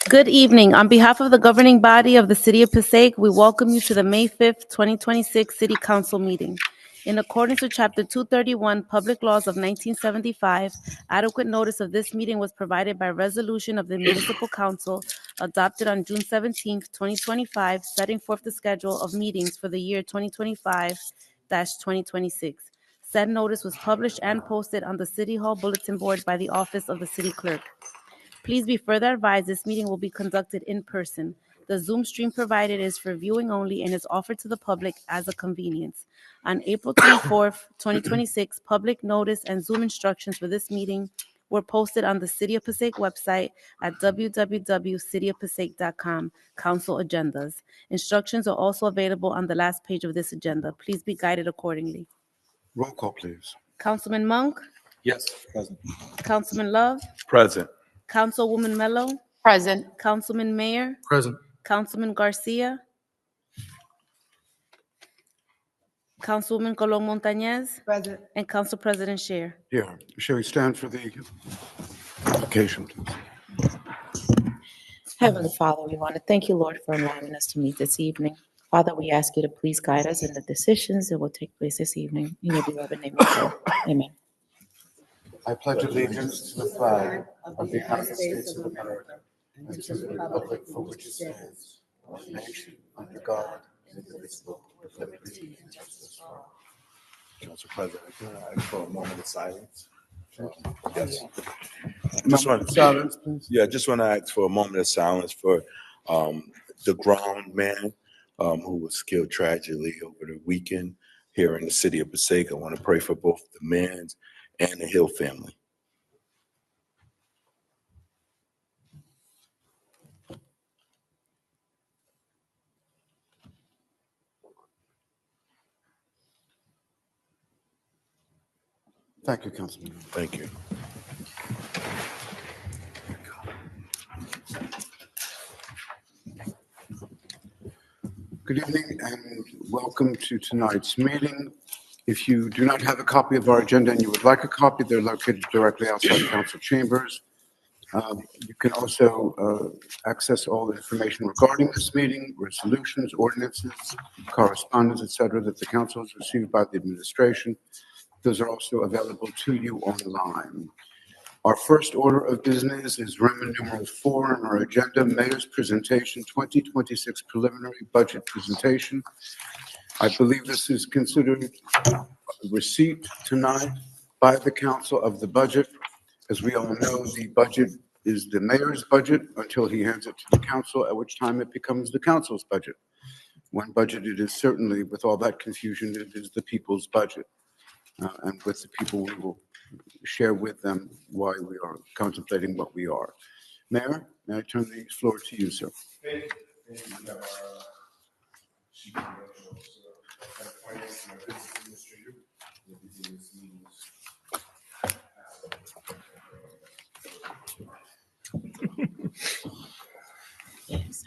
Good evening. On behalf of the governing body of the City of Passaic, we welcome you to the May 5th, 2026 City Council meeting. In accordance with Chapter 231, Public Laws of 1975, adequate notice of this meeting was provided by resolution of the Municipal Council adopted on June 17th, 2025, setting forth the schedule of meetings for the year 2025-2026. Said notice was published and posted on the City Hall Bulletin Board by the Office of the City Clerk. Please be further advised this meeting will be conducted in person. The Zoom stream provided is for viewing only and is offered to the public as a convenience. On April 24th, 2026, public notice and Zoom instructions for this meeting were posted on the City of Passaic website at www.cityofpassaic.com, Council Agendas. Instructions are also available on the last page of this agenda. Please be guided accordingly. Roll call, please. Councilman Monk, Yes, present. Councilman Love, Present. Councilwoman Mello, Present. Councilman Mayor, Present. Councilman Garcia, Councilwoman Colon Montañez, Present. and Council President Scheer. Here, shall we stand for the application, please? Heavenly Father, we want to thank you, Lord, for allowing us to meet this evening. Father, we ask you to please guide us in the decisions that will take place this evening. In your beloved name we pray. Amen. I pledge allegiance to the flag of the United States of America and to the republic for which it stands, one nation, under God, indivisible, with liberty and justice for all. Council President, can I ask for a moment of silence? Yes. Silence, please. Just want to ask for a moment of silence for the ground man who was killed tragically over the weekend here in the city of Passaic. I want to pray for both the Manns and the Hill family. Thank you, Councilman. Thank you. Good evening and welcome to tonight's meeting. If you do not have a copy of our agenda and you would like a copy, they're located directly outside council chambers. You can also access all the information regarding this meeting, resolutions, ordinances, correspondence, etc., that the council has received by the administration. Those are also available to you online. Our first order of business is Roman numeral 4 on our agenda, Mayor's Presentation 2026 Preliminary Budget Presentation. I believe this is considered a receipt tonight by the council of the budget. As we all know, the budget is the mayor's budget until he hands it to the council, at which time it becomes the council's budget. When budget, it is certainly, with all that confusion, it is the people's budget. And with the people, we will share with them why we are contemplating what we are. Mayor, may I turn the floor to you, sir?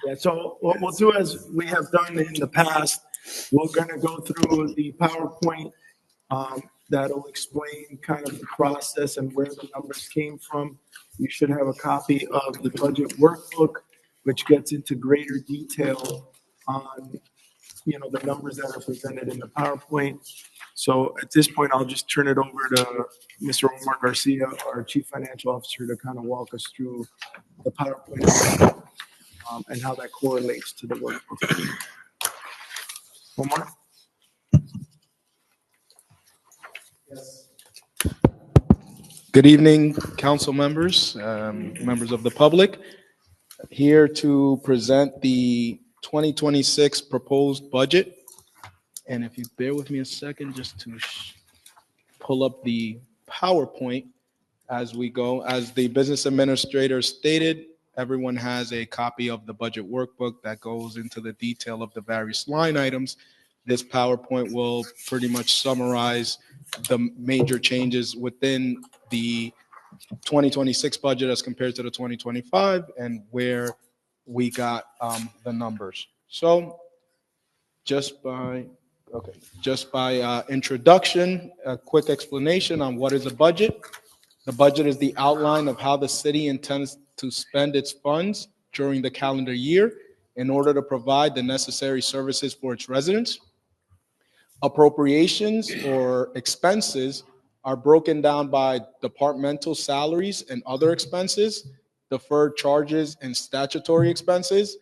Yeah, so what we'll do, as we have done in the past, we're going to go through the PowerPoint that'll explain kind of the process and where the numbers came from. You should have a copy of the budget workbook, which gets into greater detail on, the numbers that are presented in the PowerPoint. So at this point, I'll just turn it over to Mr. Omar Garcia, our Chief Financial Officer, to kind of walk us through the PowerPoint and how that correlates to the workbook. Omar? Yes. Good evening, council members, members of the public. Here to present the 2026 proposed budget. And if you bear with me a second, just to pull up the PowerPoint as we go. As the business administrator stated, everyone has a copy of the budget workbook that goes into the detail of the various line items. This PowerPoint will pretty much summarize the major changes within the 2026 budget as compared to the 2025 and where we got the numbers. So just by introduction, a quick explanation on what is a budget. The budget is the outline of how the city intends to spend its funds during the calendar year in order to provide the necessary services for its residents. Appropriations or expenses are broken down by departmental salaries and other expenses, deferred charges and statutory expenses,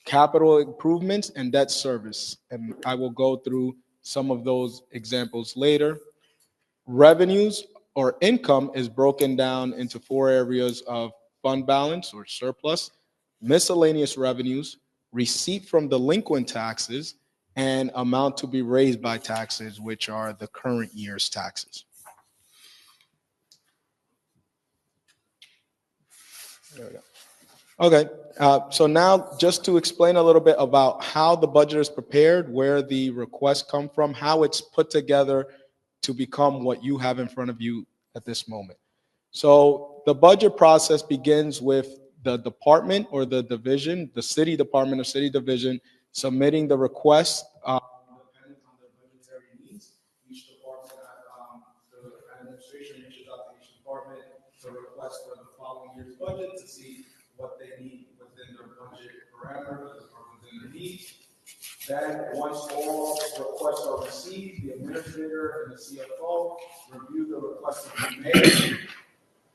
capital improvements, and debt service. And I will go through some of those examples later. Revenues or income is broken down into four areas of fund balance or surplus, miscellaneous revenues, receipt from delinquent taxes, and amount to be raised by taxes, which are the current year's taxes. There we go. Okay, so now just to explain a little bit about how the budget is prepared, where the requests come from, how it's put together to become what you have in front of you at this moment. So the budget process begins with the department or the division, the city department or city division, submitting the request depending on their budgetary needs. Each department, the administration reaches out to each department to request for the following year's budget to see what they need within their budget parameters or within their needs. Then, once all requests are received, the administrator and the CFO review the request of the mayor.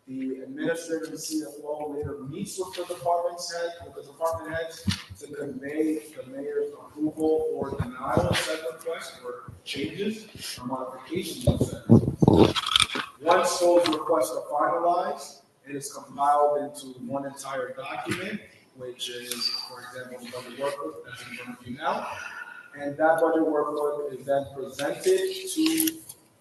The administrator and CFO later meets with the department heads to convey the mayor's approval or denial of said request or changes or modifications of said request. Once those requests are finalized, it is compiled into one entire document, which is, for example, the budget workbook that's in front of you now. And that budget workbook is then presented to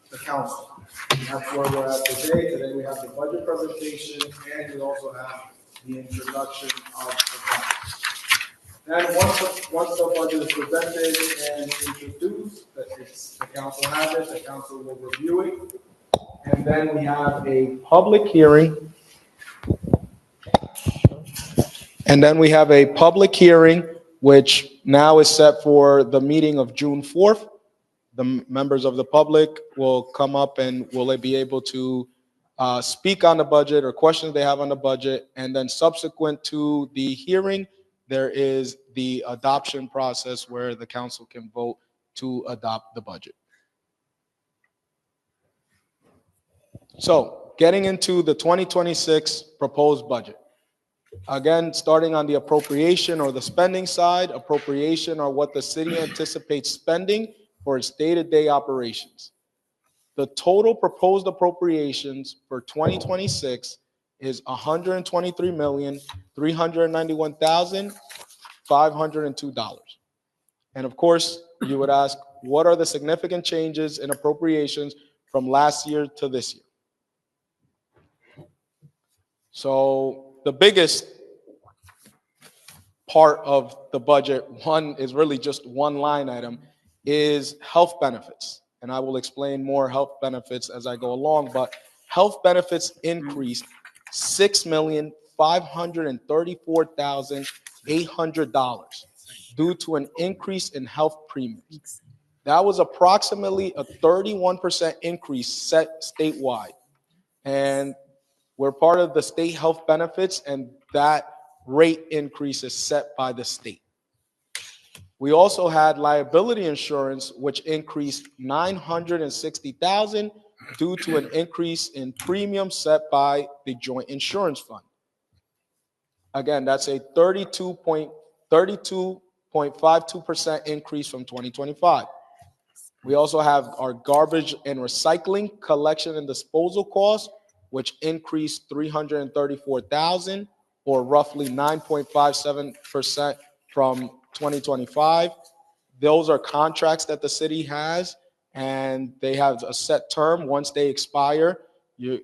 the council. And that's where we're at today. Today we have the budget presentation and we also have the introduction of the budget. Then once the budget is presented and introduced, the council has it, the council will review it. And then we have a public hearing. Which now is set for the meeting of June 4th. The members of the public will come up and will be able to speak on the budget or questions they have on the budget. And then subsequent to the hearing, there is the adoption process where the council can vote to adopt the budget. So getting into the 2026 proposed budget. Again, starting on the appropriation or the spending side, appropriation are what the city anticipates spending for its day-to-day operations. The total proposed appropriations for 2026 is $123,391,502. And of course, you would ask, what are the significant changes in appropriations from last year to this year? So the biggest part of the budget, one is really just one line item, is health benefits. And I will explain more health benefits as I go along, but health benefits increased $6,534,800 due to an increase in health premiums. That was approximately a 31% increase set statewide. And we're part of the state health benefits, and that rate increase is set by the state. We also had liability insurance, which increased $960,000 due to an increase in premium set by the Joint Insurance Fund. Again, that's a 32.52% increase from 2025. We also have our garbage and recycling collection and disposal costs, which increased $334,000 or roughly 9.57% from 2025. Those are contracts that the city has, and they have a set term. Once they expire, the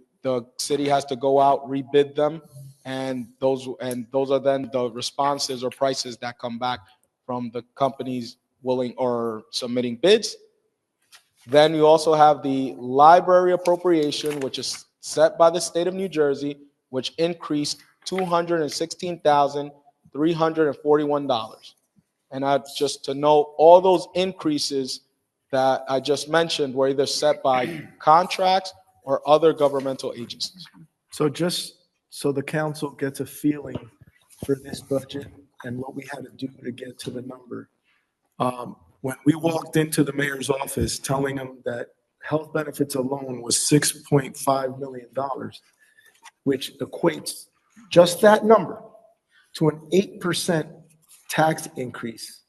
city has to go out, rebid them, and those are then the responses or prices that come back from the companies willing or submitting bids. Then you also have the library appropriation, which is set by the state of New Jersey, which increased $216,341. And just to note, all those increases that I just mentioned were either set by contracts or other governmental agencies. So just so the council gets a feeling for this budget and what we had to do to get to the number. When we walked into the mayor's office telling him that health benefits alone was $6.5 million, which equates just that number to an 8% tax increase.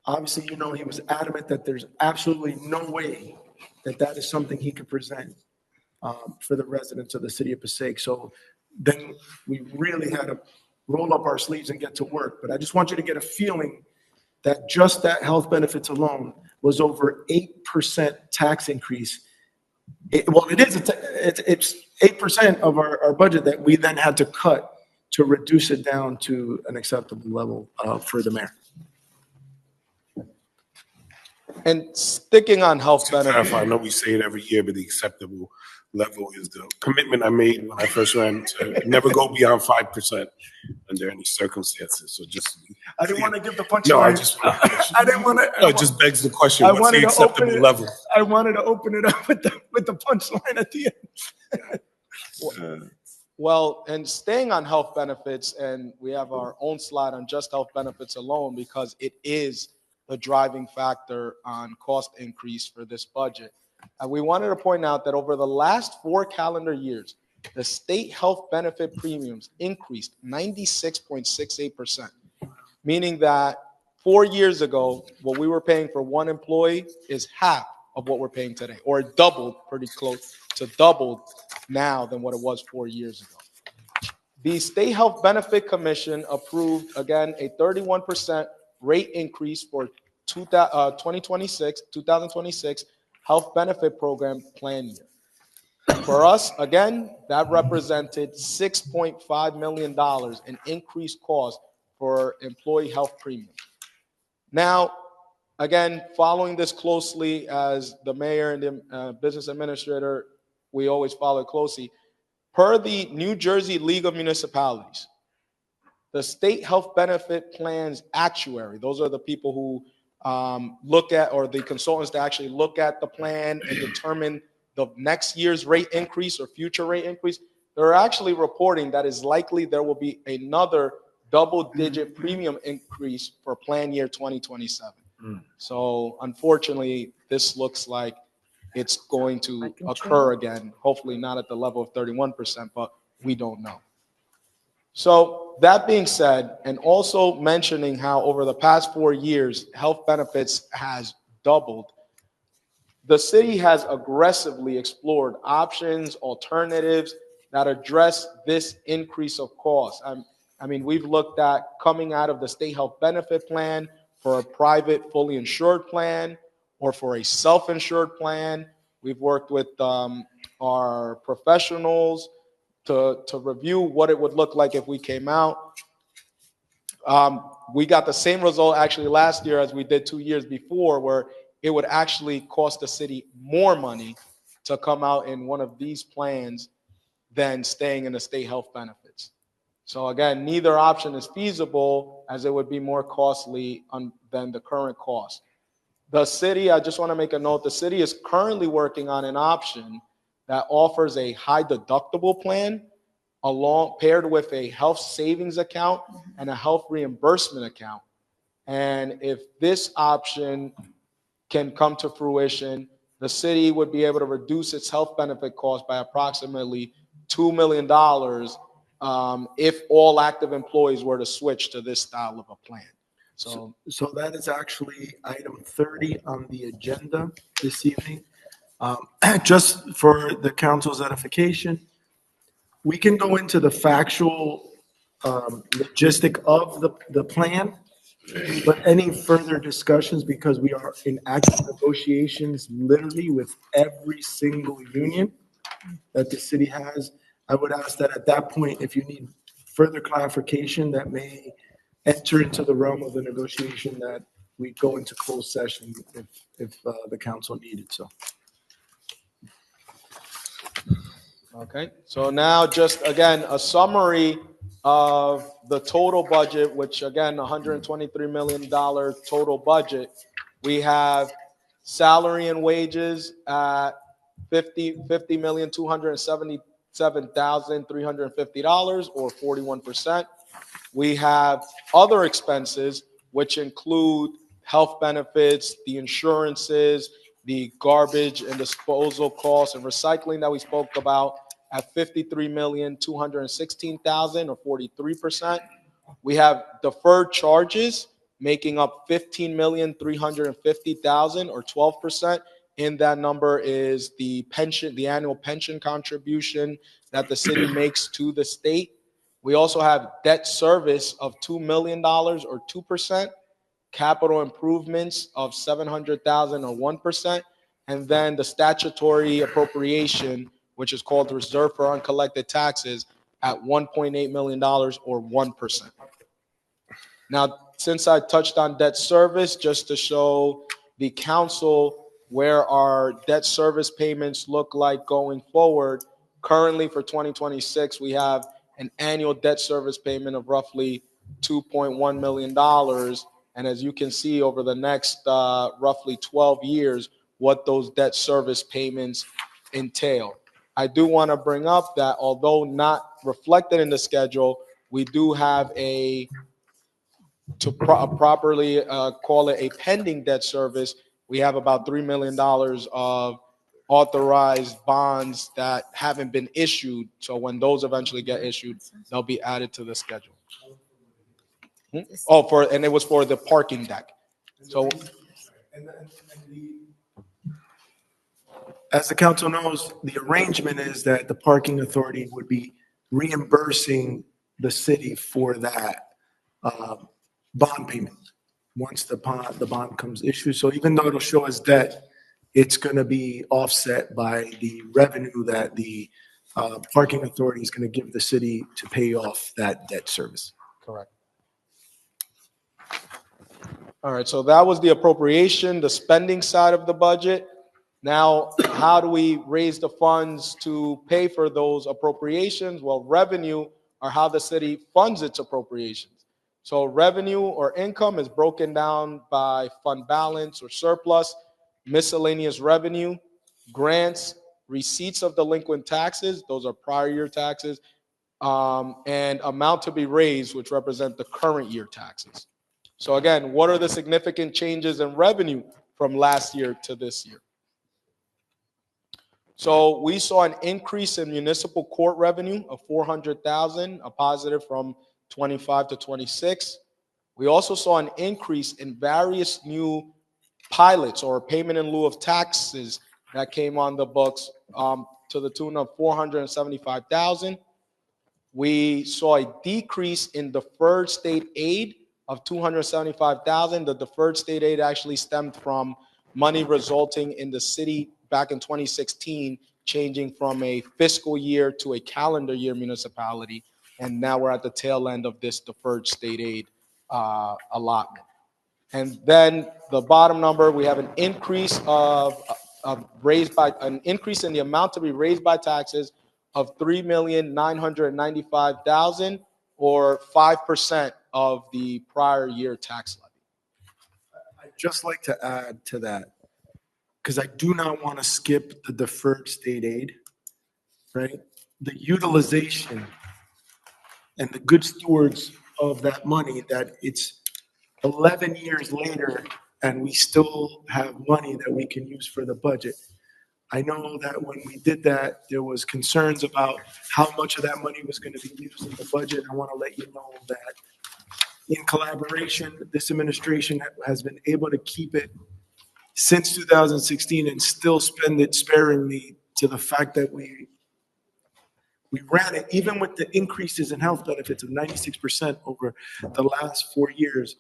Obviously, you know, he was adamant that there's absolutely no way that that is something he could present for the residents of the city of Passaic. So then we really had to roll up our sleeves and get to work. But I just want you to get a feeling that just that health benefits alone was over 8% tax increase. It's 8% of our budget that we then had to cut to reduce it down to an acceptable level for the mayor. And sticking on health To clarify, benefits. I know we say it every year, but the acceptable level is the commitment I made when I first ran to never go beyond 5% under any circumstances. So just. I didn't want to give the punchline. No, I just. I didn't want to. No, it just begs the question, I what's wanted the to open acceptable it- level? I wanted to open it up with the punchline at the end. Well, and staying on health benefits, and we have our own slide on just health benefits alone because it is the driving factor on cost increase for this budget. And we wanted to point out that over the last 4 calendar years, the state health benefit premiums increased 96.68%, meaning that 4 years ago, what we were paying for one employee is half of what we're paying today, or it doubled, pretty close to doubled now than what it was 4 years ago. The State Health Benefit Commission approved, again, a 31% rate increase for 2026 Health Benefit Program plan year. For us, again, that represented $6.5 million in increased cost for employee health premiums. Now, again, following this closely as the mayor and the business administrator, we always follow it closely. Per the New Jersey League of Municipalities, the state health benefit plans actuary, those are the people who look at, or the consultants that actually look at the plan and determine the next year's rate increase or future rate increase, they're actually reporting that it's likely there will be another double-digit premium increase for plan year 2027. So unfortunately, this looks like it's going to occur again, hopefully not at the level of 31%, but we don't know. So that being said, and also mentioning how over the past 4 years, health benefits has doubled, the city has aggressively explored options, alternatives that address this increase of cost. I mean, we've looked at coming out of the state health benefit plan for a private, fully insured plan or for a self-insured plan. We've worked with our professionals to review what it would look like if we came out. We got the same result actually last year as we did 2 years before, where it would actually cost the city more money to come out in one of these plans than staying in the state health benefits. So again, neither option is feasible, as it would be more costly than the current cost. The city, I just want to make a note, the city is currently working on an option that offers a high deductible plan paired with a health savings account and a health reimbursement account. And if this option can come to fruition, the city would be able to reduce its health benefit cost by approximately $2 million if all active employees were to switch to this style of a plan. So that is actually item 30 on the agenda this evening. Just for the council's edification, we can go into the factual logistic of the plan, but any further discussions, because we are in active negotiations literally with every single union that the city has, I would ask that at that point, if you need further clarification that may enter into the realm of the negotiation, that we go into closed session if the council needed so. Okay, so now just again, a summary of the total budget, which again, $123 million total budget. We have salary and wages at $50,277,350 or 41%. We have other expenses, which include health benefits, the insurances, the garbage and disposal costs and recycling that we spoke about at $53,216,000 or 43%. We have deferred charges making up $15,350,000 or 12%. In that number is the pension, the annual pension contribution that the city makes to the state. We also have debt service of $2 million or 2%, capital improvements of $700,000 or 1%, and then the statutory appropriation, which is called the Reserve for Uncollected Taxes, at $1.8 million or 1%. Now, since I touched on debt service, just to show the council where our debt service payments look like going forward, currently for 2026, we have an annual debt service payment of roughly $2.1 million. And as you can see over the next roughly 12 years, what those debt service payments entail. I do want to bring up that although not reflected in the schedule, we do have to properly call it a pending debt service. We have about $3 million of authorized bonds that haven't been issued. So when those eventually get issued, they'll be added to the schedule. Oh, and it was for the parking deck. So, as the council knows, the arrangement is that the parking authority would be reimbursing the city for that bond payment once the bond comes issued. So even though it'll show as debt, it's going to be offset by the revenue that the parking authority is going to give the city to pay off that debt service. correct. All right, so that was the appropriation, the spending side of the budget. Now, how do we raise the funds to pay for those appropriations? Well, revenue are how the city funds its appropriations. So revenue or income is broken down by fund balance or surplus, miscellaneous revenue, grants, receipts of delinquent taxes, those are prior year taxes, and amount to be raised, which represent the current year taxes. So again, what are the significant changes in revenue from last year to this year? So we saw an increase in municipal court revenue of $400,000, a positive from 25 to 26. We also saw an increase in various new pilots or payment in lieu of taxes that came on the books to the tune of $475,000. We saw a decrease in deferred state aid of $275,000. The deferred state aid actually stemmed from money resulting in the city back in 2016 changing from a fiscal year to a calendar year municipality, and now we're at the tail end of this deferred state aid allotment. And then the bottom number, we have an increase an increase in the amount to be raised by taxes of $3,995,000 or 5% of the prior year tax levy. I'd just like to add to that, because I do not want to skip the deferred state aid, right? The utilization and the good stewards of that money, that it's 11 years later and we still have money that we can use for the budget. I know that when we did that, there was concerns about how much of that money was going to be used in the budget. I want to let you know that in collaboration, this administration has been able to keep it since 2016 and still spend it sparingly, to the fact that we ran it, even with the increases in health benefits of 96% over the last 4 years,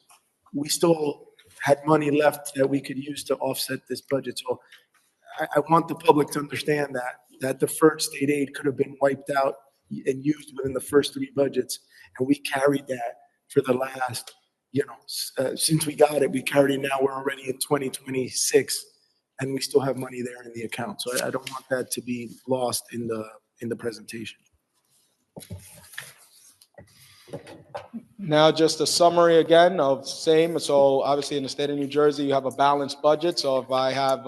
we still had money left that we could use to offset this budget. So I want the public to understand that deferred state aid could have been wiped out and used within the first 3 budgets. And we carried that for the last, since we got it, we carried it. Now we're already in 2026 and we still have money there in the account. So I don't want that to be lost in the presentation. Now, just a summary again of same. So obviously in the state of New Jersey, you have a balanced budget. So if I have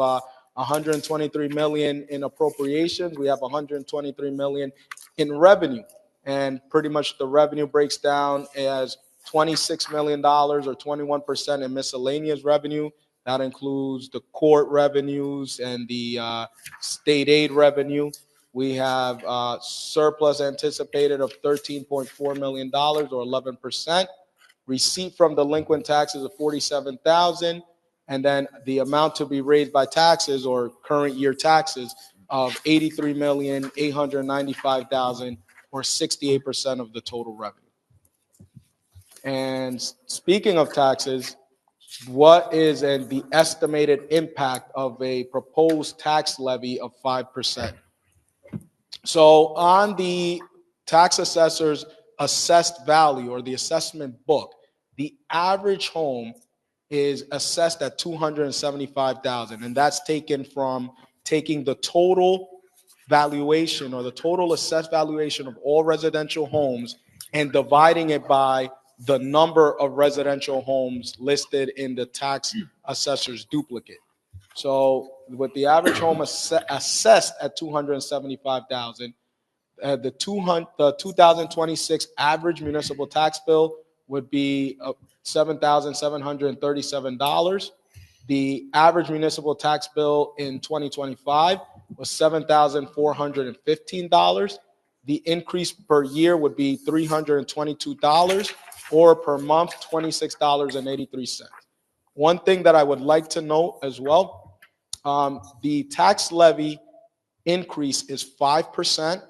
123 million in appropriations. We have 123 million in revenue. And pretty much the revenue breaks down as $26 million or 21% in miscellaneous revenue. That includes the court revenues and the state aid revenue. We have surplus anticipated of $13.4 million or 11%. Receipt from delinquent taxes of $47,000, and then the amount to be raised by taxes or current year taxes of $83,895,000 or 68% of the total revenue. And speaking of taxes, what is the estimated impact of a proposed tax levy of 5%? So on the tax assessor's assessed value or the assessment book, the average home is assessed at $275,000, and that's taken from taking the total valuation or the total assessed valuation of all residential homes and dividing it by the number of residential homes listed in the tax assessor's duplicate. So with the average home assessed at $275,000, the 2026 average municipal tax bill would be $7,737. The average municipal tax bill in 2025 was $7,415. The increase per year would be $322, or per month, $26.83. One thing that I would like to note as well, the tax levy increase is 5%.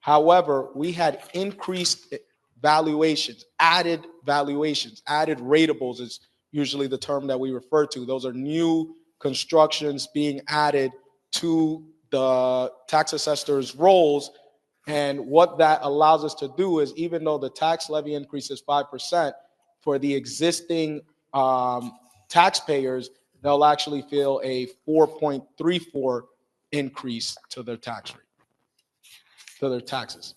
However, we had increased valuations, added ratables is usually the term that we refer to. Those are new constructions being added to the tax assessor's rolls. And what that allows us to do is, even though the tax levy increase is 5%, for the existing taxpayers, they'll actually feel a 4.34 increase to their tax rate, to their taxes.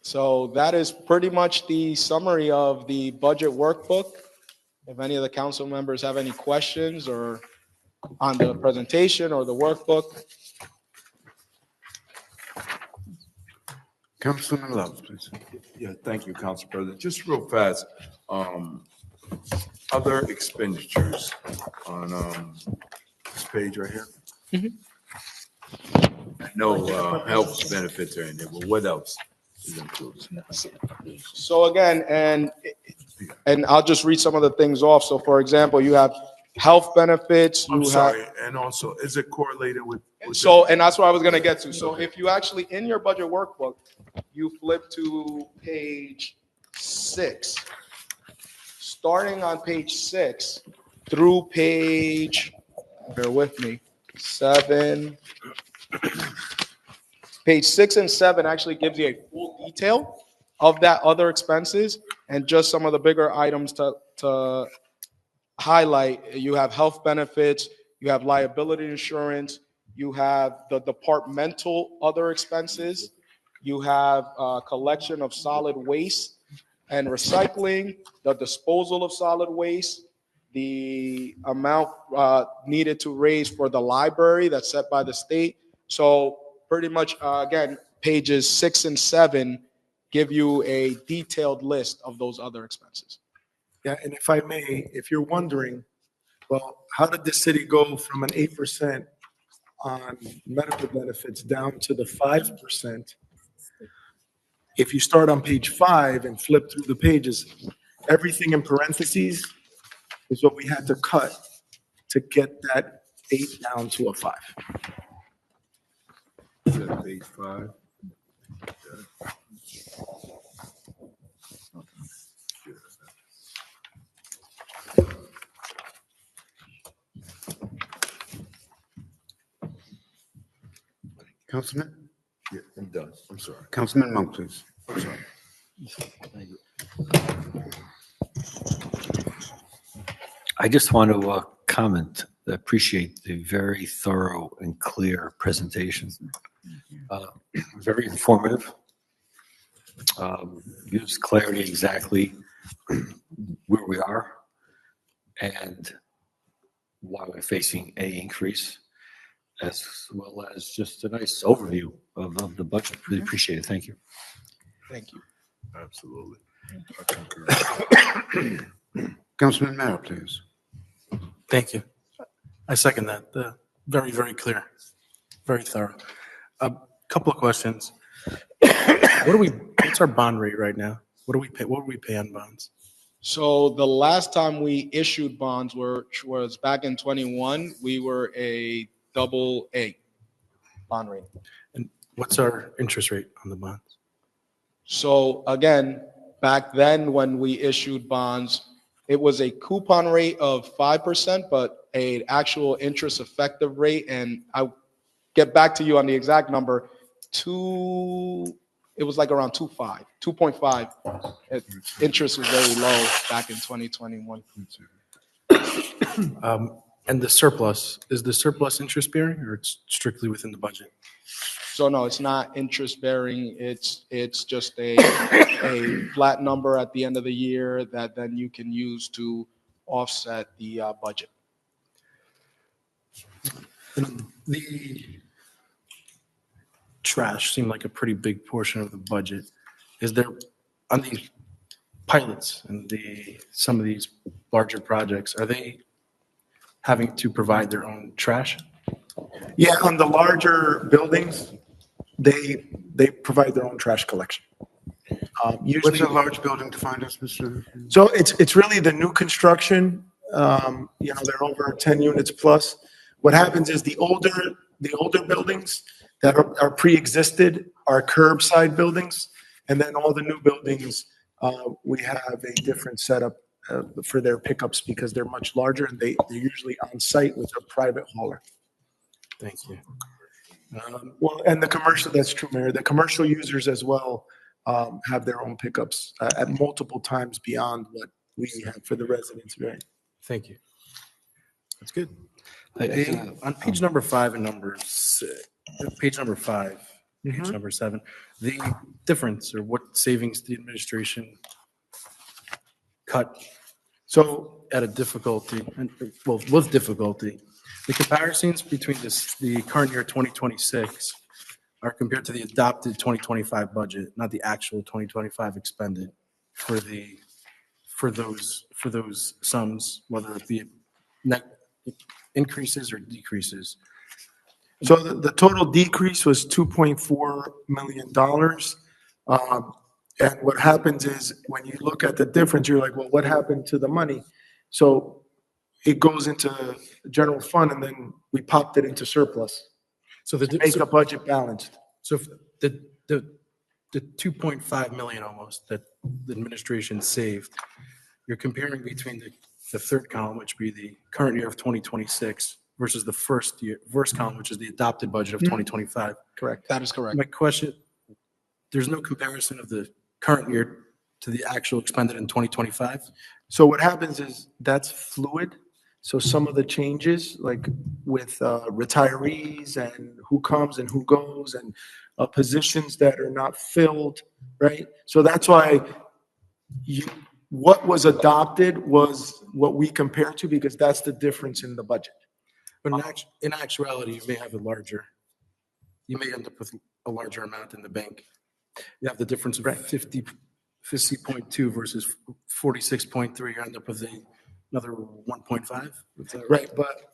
So that is pretty much the summary of the budget workbook. If any of the council members have any questions or on the presentation or the workbook. Councilman Love, please. Yeah, thank you, Council President. Just real fast, other expenditures on this page right here. I know health benefits are in there, but what else is included? So again, and I'll just read some of the things off. So for example, you have health benefits. I'm sorry, and also, is it correlated with? So, and that's what I was going to get to. So if you actually, in your budget workbook, you flip to page 6, starting on page 6 through page, bear with me, 7. Page 6 and 7 actually gives you a full detail of that other expenses, and just some of the bigger items to highlight. You have health benefits, you have liability insurance, you have the departmental other expenses, you have collection of solid waste and recycling, the disposal of solid waste, the amount needed to raise for the library that's set by the state. So pretty much, again, pages 6 and 7 give you a detailed list of those other expenses. Yeah, and if I may, if you're wondering, well, how did the city go from an 8% on medical benefits down to the 5%? If you start on page 5 and flip through the pages, everything in parentheses is what we had to cut to get that 8 down to a 5. Is that page 5? Councilman? Yeah, I'm done. I'm sorry. Councilman Monk, please. I'm sorry. I just want to comment. I appreciate the very thorough and clear presentation. Very informative. Gives clarity exactly where we are. And why we're facing a increase, as well as just a nice overview of the budget. Really appreciate it. Thank you. Thank you. Absolutely. Councilman Mayor, please. Thank you. I second that. Very, very clear, very thorough. A couple of questions. What's our bond rate right now? What do we pay? What do we pay on bonds? So the last time we issued bonds was back in 21, we were a AA bond rate. And what's our interest rate on the bonds? So again, back then when we issued bonds, it was a coupon rate of 5%, but an actual interest effective rate, and I'll get back to you on the exact number, it was like around 2.5. Interest was very low back in 2021. And the surplus, is the surplus interest bearing or it's strictly within the budget? So no, it's not interest bearing. It's just a flat number at the end of the year that then you can use to offset the budget. And the trash seemed like a pretty big portion of the budget. Is there, on these pilots and some of these larger projects, are they having to provide their own trash? Yeah, on the larger buildings, they provide their own trash collection. What's Usually, a large building defined as, Mr.? so it's really the new construction. They're over 10 units plus. What happens is the older buildings that are pre-existed are curbside buildings, and then all the new buildings, we have a different setup for their pickups because they're much larger and they're usually on site with a private hauler. Thank you. Well, and the commercial, that's true, Mayor. The commercial users as well have their own pickups at multiple times beyond what we have for the residents, right? Thank you. That's good. On page number 5 and page number 5, page number 7, the difference or what savings the administration cut So at a difficulty, with difficulty, the comparisons between the current year 2026 are compared to the adopted 2025 budget, not the actual 2025 expended for those sums, whether it be net increases or decreases. So the total decrease was $2.4 million. And what happens is when you look at the difference, you're like, well, what happened to the money? So it goes into general fund and then we popped it into surplus. So To make a budget balanced. So if the 2.5 million almost that the administration saved, you're comparing between the third column, which would be the current year of 2026, versus the first column, which is the adopted budget of 2025. Correct. That is correct. My question, there's no comparison of the current year to the actual expended in 2025? So what happens is that's fluid. So some of the changes, like with retirees and who comes and who goes and positions that are not filled, right? So that's why what was adopted was what we compare to because that's the difference in the budget. But in actuality, you may end up with a larger amount in the bank. You have the difference of 50.2 versus 46.3, you end up with another 1.5. Right, but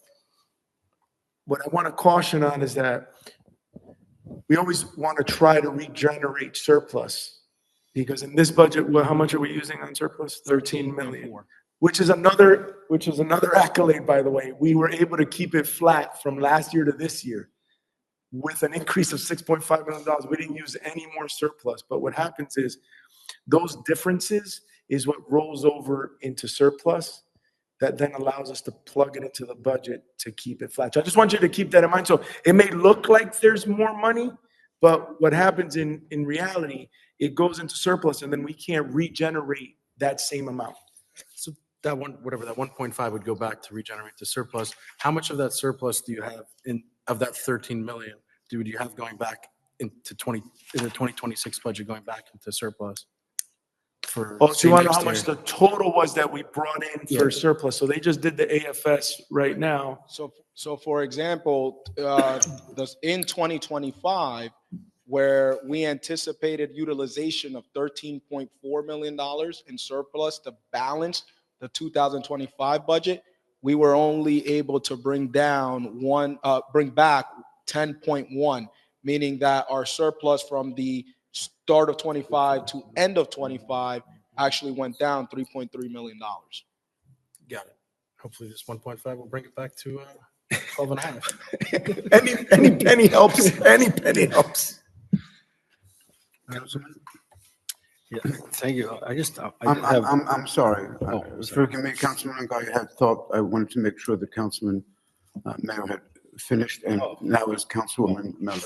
what I want to caution on is that we always want to try to regenerate surplus. Because in this budget, how much are we using on surplus? 13 million. Which is another accolade, by the way. We were able to keep it flat from last year to this year with an increase of $6.5 million. We didn't use any more surplus. But what happens is those differences is what rolls over into surplus that then allows us to plug it into the budget to keep it flat. So I just want you to keep that in mind. So it may look like there's more money, but what happens in reality, it goes into surplus and then we can't regenerate that same amount. So that 1.5 would go back to regenerate the surplus. How much of that surplus do you have of that 13 million do you have going back in the 2026 budget going back into surplus? for. Oh, so you want to know how same much exterior. the total was that we brought in for Yeah. surplus? So they just did the AFS right now. So for example, in 2025, where we anticipated utilization of $13.4 million in surplus to balance the 2025 budget, we were only able to bring back 10.1, meaning that our surplus from the start of 25 to end of 25 actually went down $3.3 million. Got it. Hopefully this 1.5 will bring it back to 12 and a half. Any penny helps. Any penny helps. Councilman? Yeah, thank you. I I'm sorry. Oh, sorry. Forgive me, Councilman Guy, I had thought, I wanted to make sure the Councilman Mayor had finished, and now is Councilwoman Mello.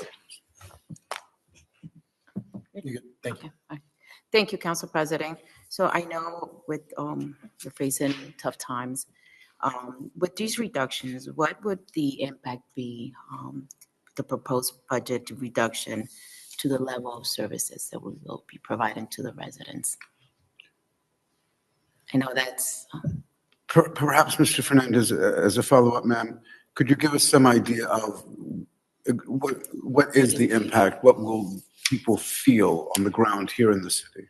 Thank you. Thank you, Council President. So I know we're facing tough times. With these reductions, what would the impact be, the proposed budget reduction to the level of services that we will be providing to the residents? I know that's, Perhaps, Mr. Fernandez, as a follow-up, ma'am, could you give us some idea of what is the impact? What will people feel on the ground here in the city?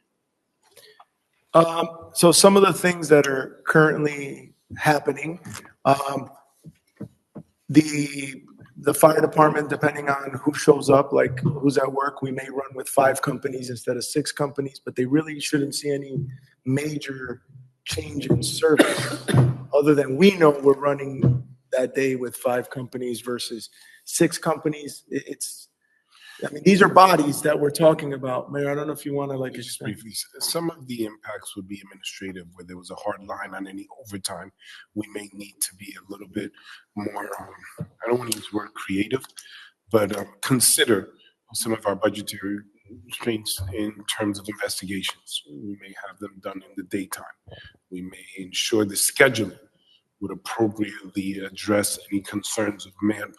So some of the things that are currently happening, the fire department, depending on who shows up, like who's at work, we may run with 5 companies instead of 6 companies, but they really shouldn't see any major change in service, other than we know we're running that day with 5 companies versus 6 companies. I mean, these are bodies that we're talking about. Mayor, I don't know if you want to like Just explain. briefly, some of the impacts would be administrative, where there was a hard line on any overtime. We may need to be a little bit more, I don't want to use the word creative, but consider some of our budgetary restraints in terms of investigations. We may have them done in the daytime. We may ensure the scheduling would appropriately address any concerns of manpower.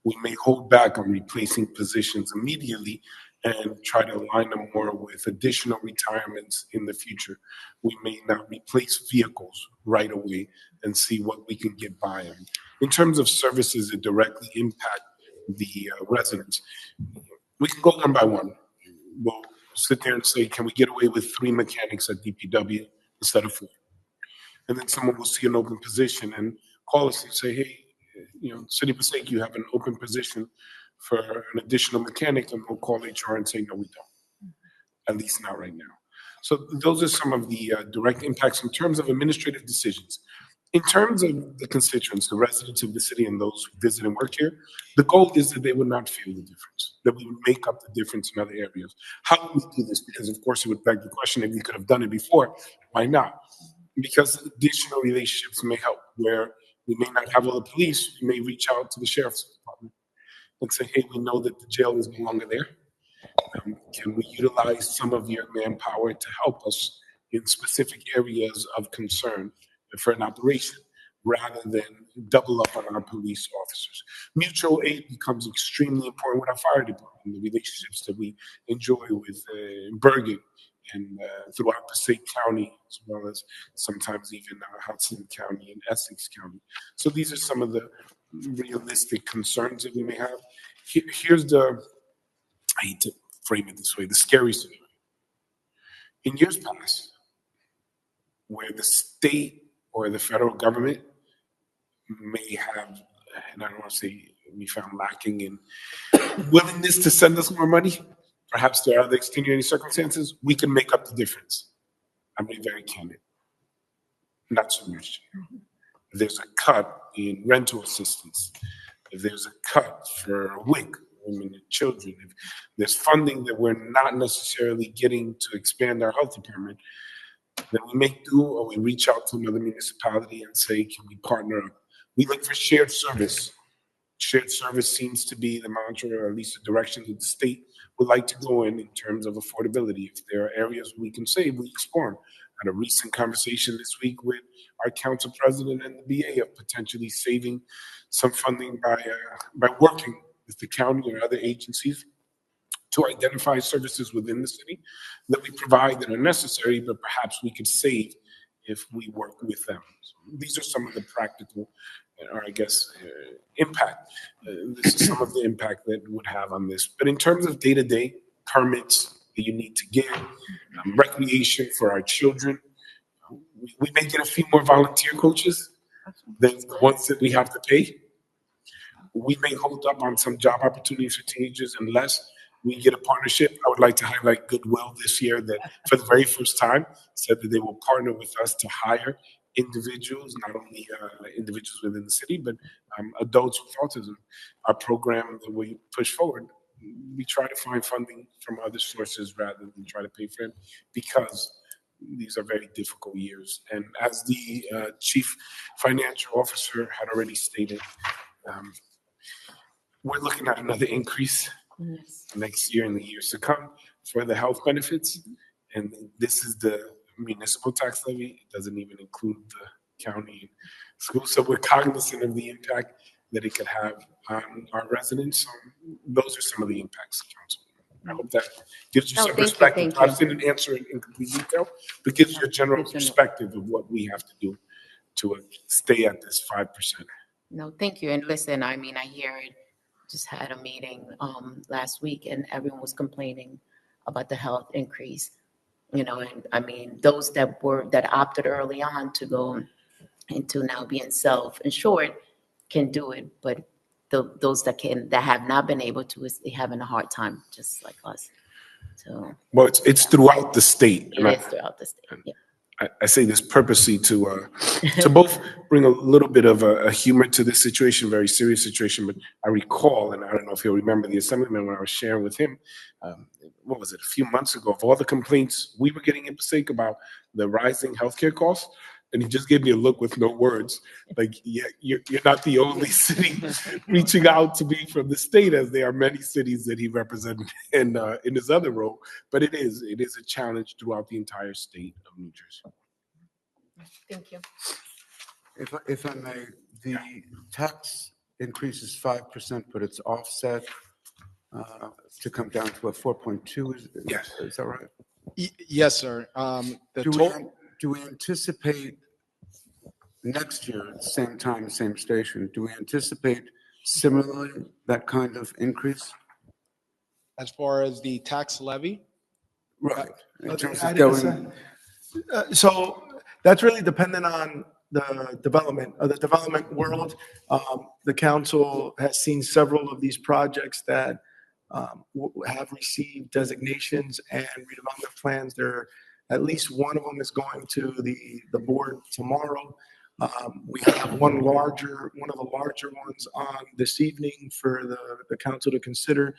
We may hold back on replacing positions immediately and try to align them more with additional retirements in the future. We may not replace vehicles right away and see what we can get by on. In terms of services that directly impact the residents, we can go one by one. We'll sit there and say, can we get away with 3 mechanics at DPW instead of 4? And then someone will see an open position and call us and say, hey, City of Passaic, you have an open position for an additional mechanic, and we'll call HR and say, no, we don't. At least not right now. So those are some of the direct impacts in terms of administrative decisions. In terms of the constituents, the residents of the city and those who visit and work here, the goal is that they would not feel the difference, that we would make up the difference in other areas. How do we do this? Because of course it would beg the question, if we could have done it before, why not? Because additional relationships may help, where we may not have all the police, we may reach out to the sheriff's department and say, hey, we know that the jail is no longer there. Can we utilize some of your manpower to help us in specific areas of concern for an operation, rather than double up on our police officers? Mutual aid becomes extremely important with our fire department, the relationships that we enjoy with Bergen and throughout Passaic County, as well as sometimes even Hudson County and Essex County. So these are some of the realistic concerns that we may have. Here's I hate to frame it this way, the scary scenario. In years past, where the state or the federal government may have, and I don't want to say we found lacking in willingness to send us more money, perhaps there are other extenuating circumstances, we can make up the difference. I'm being very candid. Not so much. If there's a cut in rental assistance, if there's a cut for WIC, women and children, if there's funding that we're not necessarily getting to expand our health department, then we make do, or we reach out to another municipality and say, can we partner up? We look for shared service. Shared service seems to be the mantra, or at least the direction that the state would like to go in terms of affordability. If there are areas we can save, we explore them. I had a recent conversation this week with our council president and the BA of potentially saving some funding by working with the county or other agencies to identify services within the city that we provide that are necessary, but perhaps we could save if we work with them. So these are some of the practical, or I guess, impact. This is some of the impact that it would have on this. But in terms of day-to-day permits that you need to get, recreation for our children, we may get a few more volunteer coaches than the ones that we have to pay. We may hold up on some job opportunities for teenagers unless we get a partnership. I would like to highlight Goodwill this year that for the very first time said that they will partner with us to hire individuals, not only individuals within the city, but adults with autism. Our program that we push forward, we try to find funding from other sources rather than try to pay for it because these are very difficult years. And as the chief financial officer had already stated, we're looking at another increase next year and the years to come for the health benefits. And this is the municipal tax levy. It doesn't even include the county and school. So we're cognizant of the impact that it could have on our residents. So those are some of the impacts, Council. I hope that gives you some perspective. I didn't answer it in complete detail, but gives you a general perspective of what we have to do to stay at this 5%. No, thank you. And listen, I mean, I hear it. Just had a meeting last week, and everyone was complaining about the health increase. You know, and I mean, those that opted early on to go into now being self-insured can do it, but those that have not been able to, they're having a hard time, just like us. So well, it's throughout the state. It is throughout the state. Yeah. I say this purposely to both bring a little bit of a humor to this situation, very serious situation. But I recall, and I don't know if you'll remember the assemblyman when I was sharing with him, what was it, a few months ago, of all the complaints we were getting in Passaic about the rising healthcare costs. And he just gave me a look with no words. Like, yeah, you're not the only city reaching out to me from the state, as there are many cities that he represented in his other role. But it is a challenge throughout the entire state of New Jersey. Thank you. If I may, the tax increase is 5%, but it's offset to come down to a 4.2. Yes. Is that right? Yes, sir. Do we anticipate next year, same time, same station, do we anticipate similarly that kind of increase? As far as the tax levy? Right. In terms of going. So that's really dependent on the development world. The council has seen several of these projects that have received designations and redevelopment plans. At least one of them is going to the board tomorrow. We have one of the larger ones on this evening for the council to consider.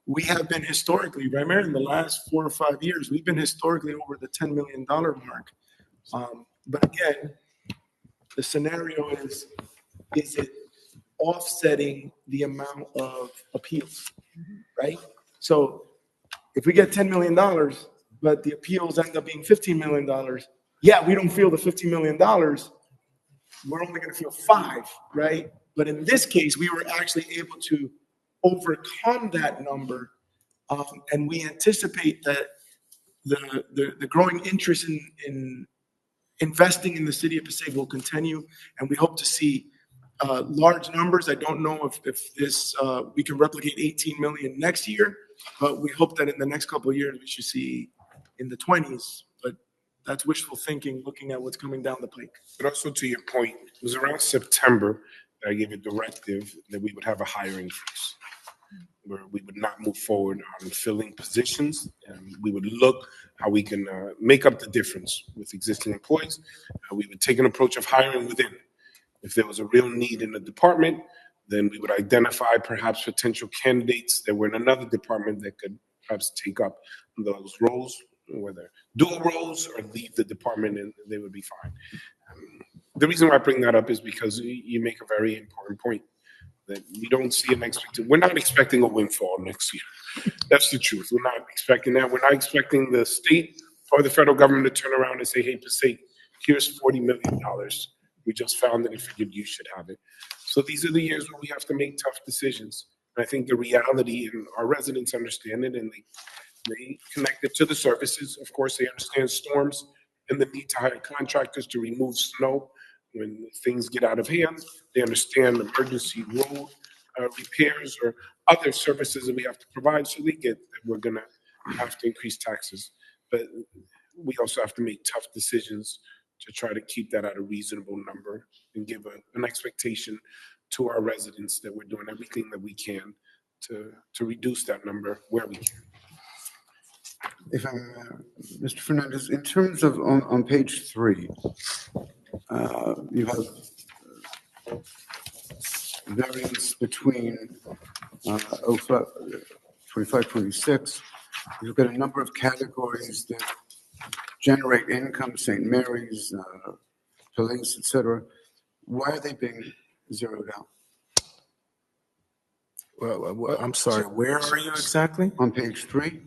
We have been historically, primarily in the last 4 or 5 years, we've been historically over the $10 million mark. But again, the scenario is it offsetting the amount of appeals, right? So if we get $10 million, but the appeals end up being $15 million, yeah, we don't feel the $15 million. We're only going to feel 5, right? But in this case, we were actually able to overcome that number, and we anticipate that the growing interest in investing in the city of Passaic will continue, and we hope to see large numbers. I don't know if this we can replicate 18 million next year, but we hope that in the next couple of years we should see in the 20s. But that's wishful thinking, looking at what's coming down the pike. But also to your point, it was around September that I gave a directive that we would have a hiring freeze, where we would not move forward on filling positions, and we would look how we can make up the difference with existing employees. We would take an approach of hiring within. If there was a real need in the department, then we would identify perhaps potential candidates that were in another department that could perhaps take up those roles, whether dual roles or leave the department, and they would be fine. The reason why I bring that up is because you make a very important point, that we don't see an expected. We're not expecting a windfall next year. That's the truth. We're not expecting that. We're not expecting the state or the federal government to turn around and say, hey, Passaic, here's $40 million. We just found it and figured you should have it. So these are the years where we have to make tough decisions. And I think the reality, and our residents understand it, and they connect it to the services. Of course, they understand storms and the need to hire contractors to remove snow when things get out of hand. They understand emergency road repairs or other services that we have to provide. So they get that we're going to have to increase taxes. But we also have to make tough decisions to try to keep that at a reasonable number and give an expectation to our residents that we're doing everything that we can to reduce that number where we can. If I, Mr. Fernandez, in terms of on page 3, you have variance between 25, 26. You've got a number of categories that generate income, St. Mary's, police, etc. Why are they being zeroed out? Well, I'm sorry, where are you exactly? On page 3?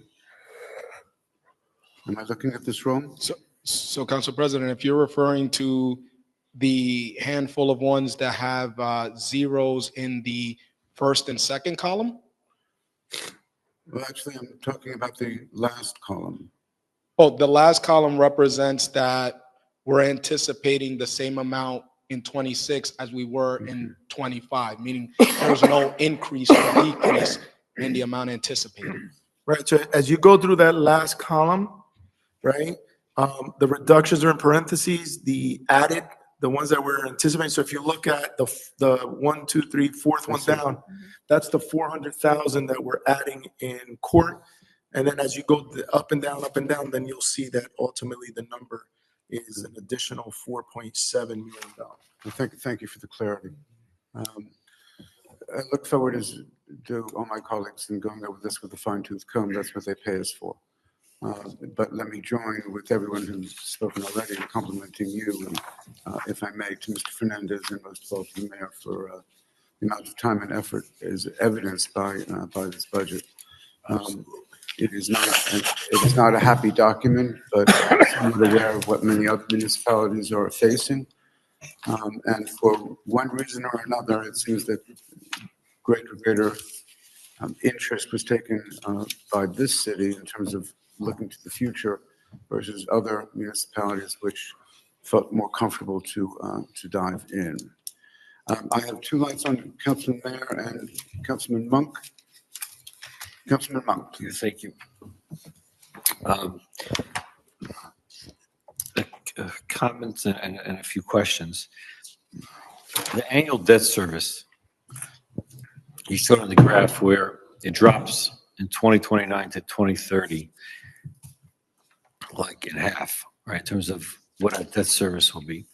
Am I looking at this wrong? So Council President, if you're referring to the handful of ones that have zeros in the first and second column? Well, actually, I'm talking about the last column. Oh, the last column represents that we're anticipating the same amount in 26 as we were in 25, meaning there's no increase or decrease in the amount anticipated. Right, so as you go through that last column, right, the reductions are in parentheses, the added, the ones that we're anticipating. So if you look at the 1, 2, 3, fourth one down, that's the 400,000 that we're adding in court. And then as you go up and down, then you'll see that ultimately the number is an additional $4.7 million. Well, thank you for the clarity. I look forward, as do all my colleagues, in going over this with a fine-tooth comb. That's what they pay us for. But let me join with everyone who's spoken already in complimenting you, and, if I may, to Mr. Fernandez and most of all to the mayor for the amount of time and effort is evidenced by this budget. It is not a happy document, but I'm aware of what many other municipalities are facing. And for one reason or another, it seems that greater interest was taken by this city in terms of looking to the future versus other municipalities which felt more comfortable to dive in. I have 2 lights on, Councilman Mayor and Councilman Monk. Councilman Monk, please. Thank you. Comments and a few questions. The annual debt service, you showed on the graph where it drops in 2029 to 2030, like in half, right, in terms of what our debt service will be,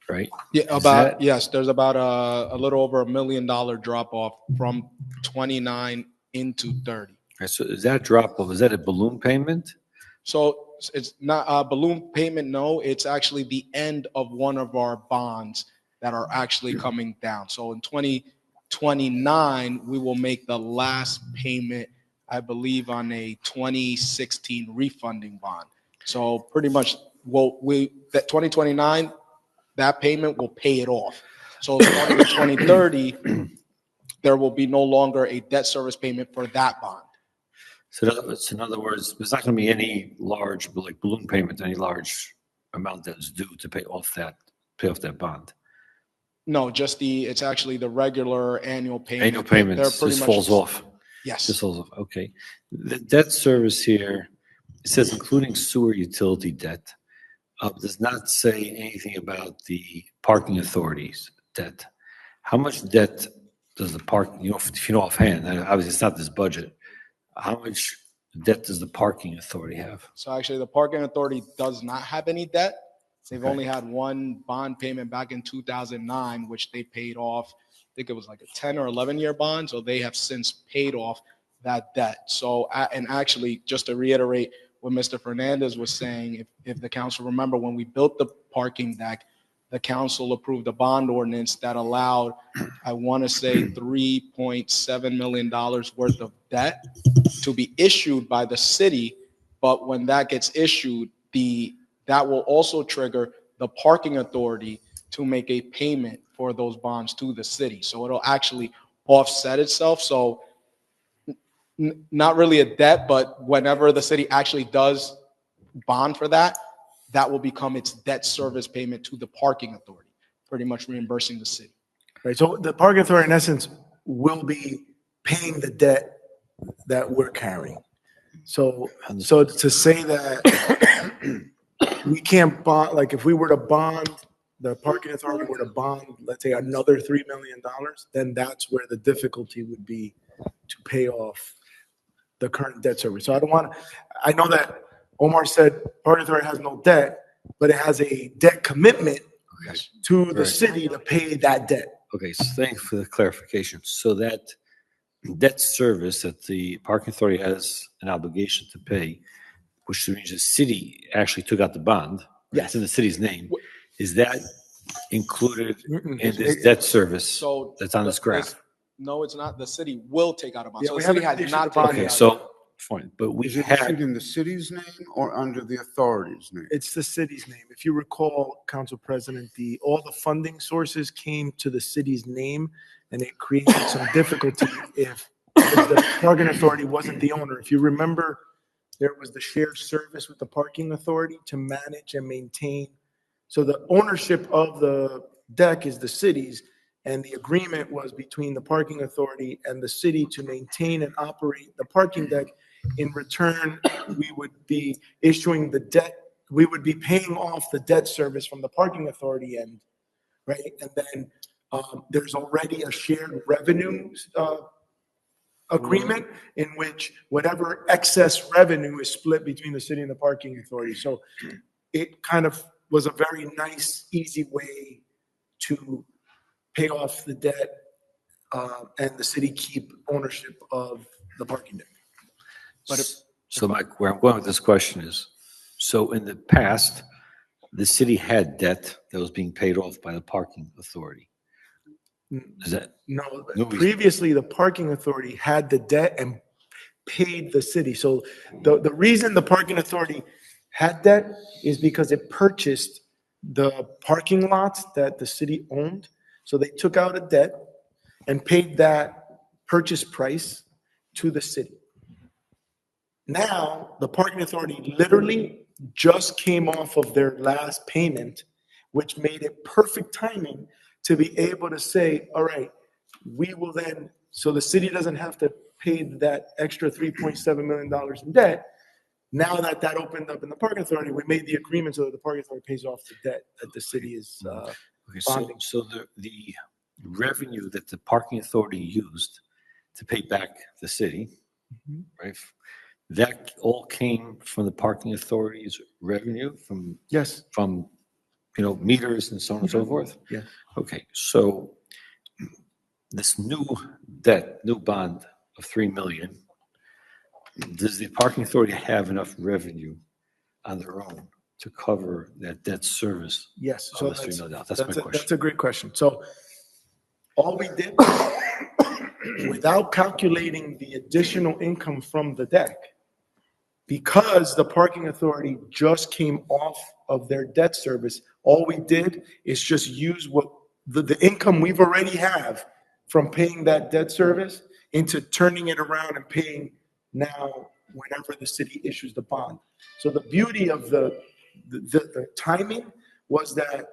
right? Yeah, yes, there's about a little over $1 million drop off from 29 into 30. Right, so is that drop off, is that a balloon payment? So it's not a balloon payment, no, it's actually the end of one of our bonds that are actually coming down. So in 2029, we will make the last payment, I believe, on a 2016 refunding bond. So pretty much, that 2029, that payment will pay it off. So starting in 2030, there will be no longer a debt service payment for that bond. So in other words, there's not going to be any large, like balloon payment, any large amount that's due to pay off that bond. No, it's actually the regular annual payment. Annual payments just falls off. Yes. Just falls off. Okay. The debt service here, it says including sewer utility debt. Does not say anything about the parking authorities debt. How much debt does the if you know offhand, obviously it's not this budget, how much debt does the parking authority have? So actually the parking authority does not have any debt. They've only had one bond payment back in 2009, which they paid off. I think it was like a 10 or 11-year bond. So they have since paid off that debt. So, and actually, just to reiterate what Mr. Fernandez was saying, if the council remember, when we built the parking deck, the council approved a bond ordinance that allowed, I want to say, $3.7 million worth of debt to be issued by the city. But when that gets issued, that will also trigger the parking authority to make a payment for those bonds to the city. So it'll actually offset itself. So not really a debt, but whenever the city actually does bond for that, that will become its debt service payment to the parking authority, pretty much reimbursing the city. Right, so the parking authority in essence will be paying the debt that we're carrying. So to say that we can't bond, like if we were to bond, the parking authority were to bond, let's say another $3 million, then that's where the difficulty would be to pay off the current debt service. So I know that Omar said parking authority has no debt, but it has a debt commitment to the city to pay that debt. Okay, so thanks for the clarification. So that debt service that the parking authority has an obligation to pay, which means the city actually took out the bond. Yes. It's in the city's name. Is that included Mm-mm. in this debt service So that's on this graph? No, it's not. The city will take out a bond. Yeah, So we the city haven't has issued not the bond taken Okay, out. so, fine, but we Is it issued had, in the city's name or under the authority's name? It's the city's name. If you recall, Council President, all the funding sources came to the city's name, and it created some difficulty if the parking authority wasn't the owner. If you remember, there was the shared service with the parking authority to manage and maintain. So the ownership of the deck is the city's, and the agreement was between the parking authority and the city to maintain and operate the parking deck. In return, we would be issuing the debt, we would be paying off the debt service from the parking authority end, right? And then there's already a shared revenue agreement in which whatever excess revenue is split between the city and the parking authority. So it kind of was a very nice, easy way to pay off the debt and the city keep ownership of the parking deck. so Mike, where I'm going with this question is, so in the past, the city had debt that was being paid off by the parking authority. Is that? No, No, previously the parking authority had the debt and paid the city. So the reason the parking authority had debt is because it purchased the parking lots that the city owned. So they took out a debt and paid that purchase price to the city. Now, the parking authority literally just came off of their last payment, which made it perfect timing to be able to say, all right, we will then, so the city doesn't have to pay that extra $3.7 million in debt. Now that that opened up in the parking authority, we made the agreement so that the parking authority pays off the debt that the city is Okay, bonding. so the revenue that the parking authority used to pay back the city, right? That all came from the parking authority's revenue Yes. from, meters and so on and so forth? Yes. Okay, so this new debt, new bond of 3 million, does the parking authority have enough revenue on their own to cover that debt service? Yes. of So the $3 million? That's my question. That's a great question. So all we did, without calculating the additional income from the deck, because the parking authority just came off of their debt service, all we did is just use what the income we've already have from paying that debt service into turning it around and paying now whenever the city issues the bond. So the beauty of the timing was that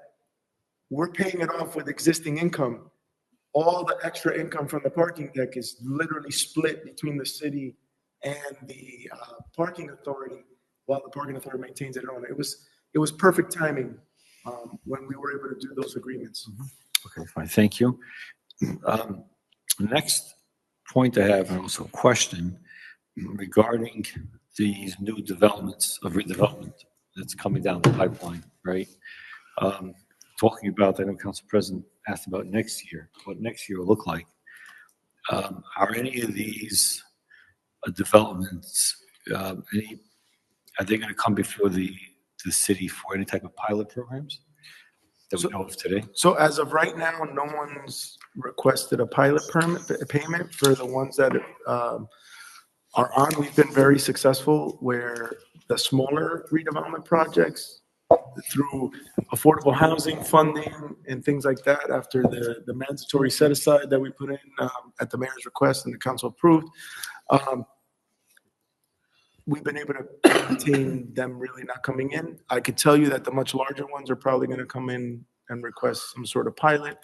we're paying it off with existing income. All the extra income from the parking deck is literally split between the city and the parking authority, while the parking authority maintains it on. It was perfect timing when we were able to do those agreements. Okay, fine, thank you. Next point I have, and also a question regarding these new developments of redevelopment that's coming down the pipeline, right? Talking about, I know Council President asked about next year, what next year will look like. Are any of these developments, are they going to come before the city for any type of pilot programs that we know of today? So as of right now, no one's requested a pilot payment for the ones that are on. We've been very successful where the smaller redevelopment projects through affordable housing funding and things like that after the mandatory set aside that we put in at the mayor's request and the council approved. We've been able to contain them really not coming in. I could tell you that the much larger ones are probably going to come in and request some sort of pilot.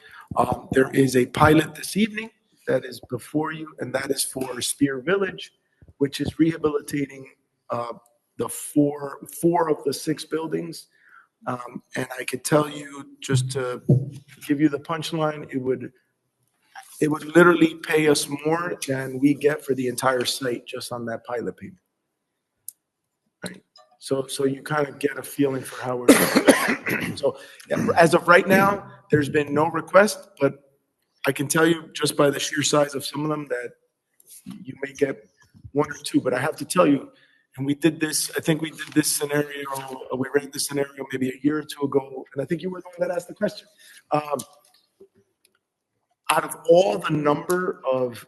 There is a pilot this evening that is before you, and that is for Spear Village, which is rehabilitating the four of the 6 buildings. And I could tell you, just to give you the punchline, it would literally pay us more than we get for the entire site just on that pilot payment. Right. So you kind of get a feeling for how we're doing. So as of right now, there's been no request, but I can tell you just by the sheer size of some of them that you may get 1 or 2. But I have to tell you, and we did this, I think we did this scenario, we ran this scenario maybe a year or 2 ago, and I think you were the one that asked the question. Out of all the number of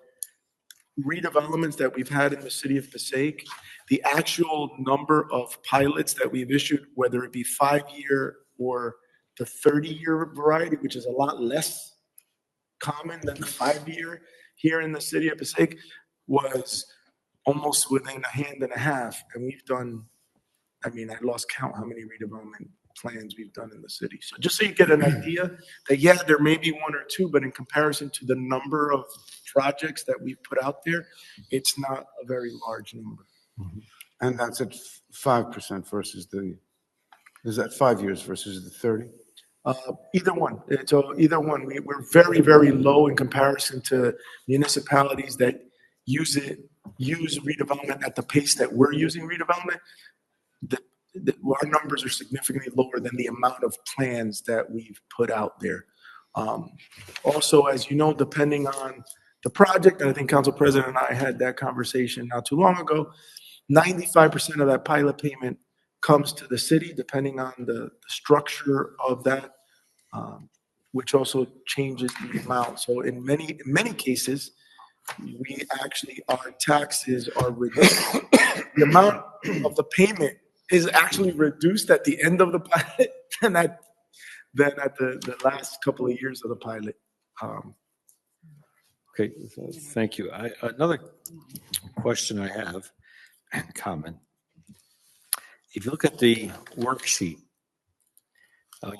redevelopments that we've had in the city of Passaic, the actual number of pilots that we've issued, whether it be 5-year or the 30-year variety, which is a lot less common than the 5-year here in the city of Passaic, was almost within a hand and a half. And we've done, I lost count how many redevelopment plans we've done in the city. So just so you get an idea that, yeah, there may be 1 or 2, but in comparison to the number of projects that we've put out there, it's not a very large number. And that's at 5% versus is that 5 years versus the 30? Either one. So either one. We're very, very low in comparison to municipalities that use redevelopment at the pace that we're using redevelopment. Our numbers are significantly lower than the amount of plans that we've put out there. Also, as you know, depending on the project, and I think Council President and I had that conversation not too long ago, 95% of that pilot payment comes to the city, depending on the structure of that, which also changes the amount. So in many cases, we actually, our taxes are reduced. The amount of the payment is actually reduced at the end of the pilot than at the last couple of years of the pilot. Okay, thank you. Another question I have and comment. If you look at the worksheet,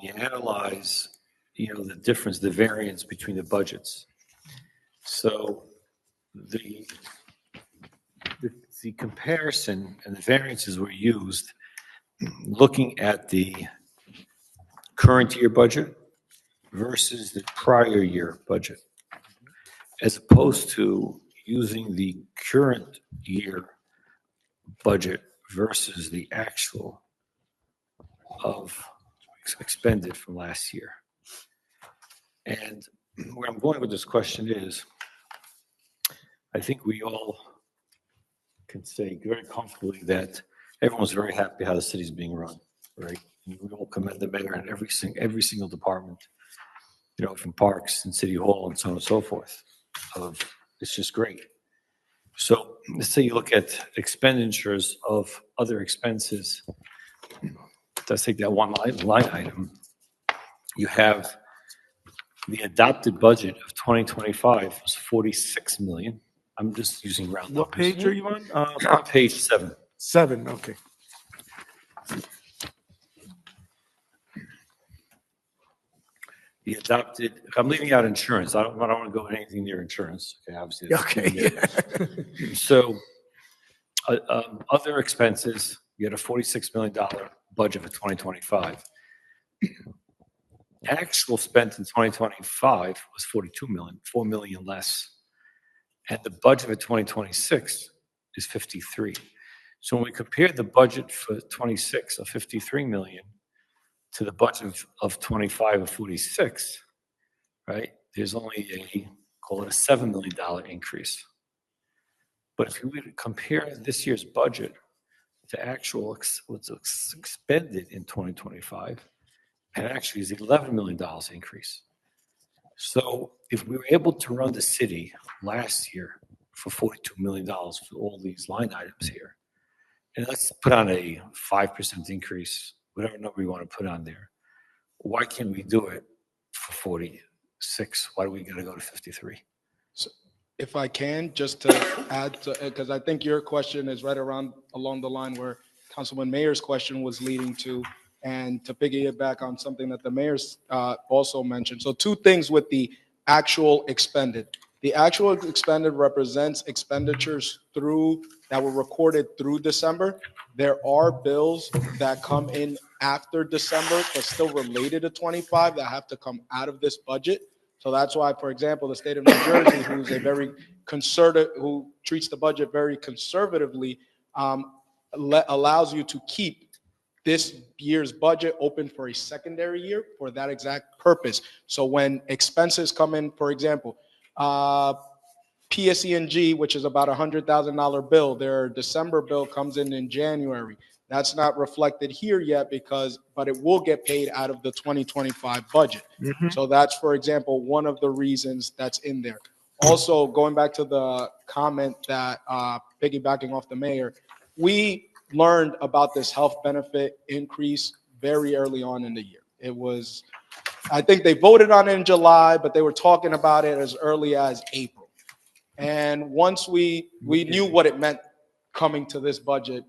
you analyze, the difference, the variance between the budgets. So the comparison and the variances were used looking at the current year budget versus the prior year budget, as opposed to using the current year budget versus the actual of expended from last year. And where I'm going with this question is, I think we all can say very comfortably that everyone's very happy how the city's being run, right? We all commend the mayor and every single department, from parks and city hall and so on and so forth. It's just great. So let's say you look at expenditures of other expenses. Let's take that one line item. You have the adopted budget of 2025 was 46 million. I'm just using round numbers. What page are you on? On page 7. 7, okay. The adopted, I'm leaving out insurance. I don't want to go with anything near insurance. Okay, obviously. Okay. So, other expenses, you had a $46 million budget for 2025. Actual spent in 2025 was 42 million, 4 million less. And the budget for 2026 is 53. So when we compare the budget for 26 of 53 million to the budget of 25 of 46, right? There's only call it a $7 million increase. But if you were to compare this year's budget to actual what's expended in 2025, and actually is $11 million increase. So if we were able to run the city last year for $42 million for all these line items here, and let's put on a 5% increase whatever number you want to put on there. Why can't we do it for 46? Why do we got to go to 53? So if I can, just to add, because I think your question is right around along the line where Councilman Mayer's question was leading to, and to piggyback on something that the mayor's also mentioned. So two things with the actual expended. The actual expended represents expenditures that were recorded through December. There are bills that come in after December, but still related to 25 that have to come out of this budget. So that's why, for example, the state of New Jersey, who treats the budget very conservatively, allows you to keep this year's budget open for a secondary year for that exact purpose. So when expenses come in, for example, PSE&G, which is about $100,000 bill, their December bill comes in January. That's not reflected here yet but it will get paid out of the 2025 budget. So that's, for example, one of the reasons that's in there. Also, going back to the comment that piggybacking off the mayor, we learned about this health benefit increase very early on in the year. I think they voted on it in July, but they were talking about it as early as April. And once we knew what it meant coming to this budget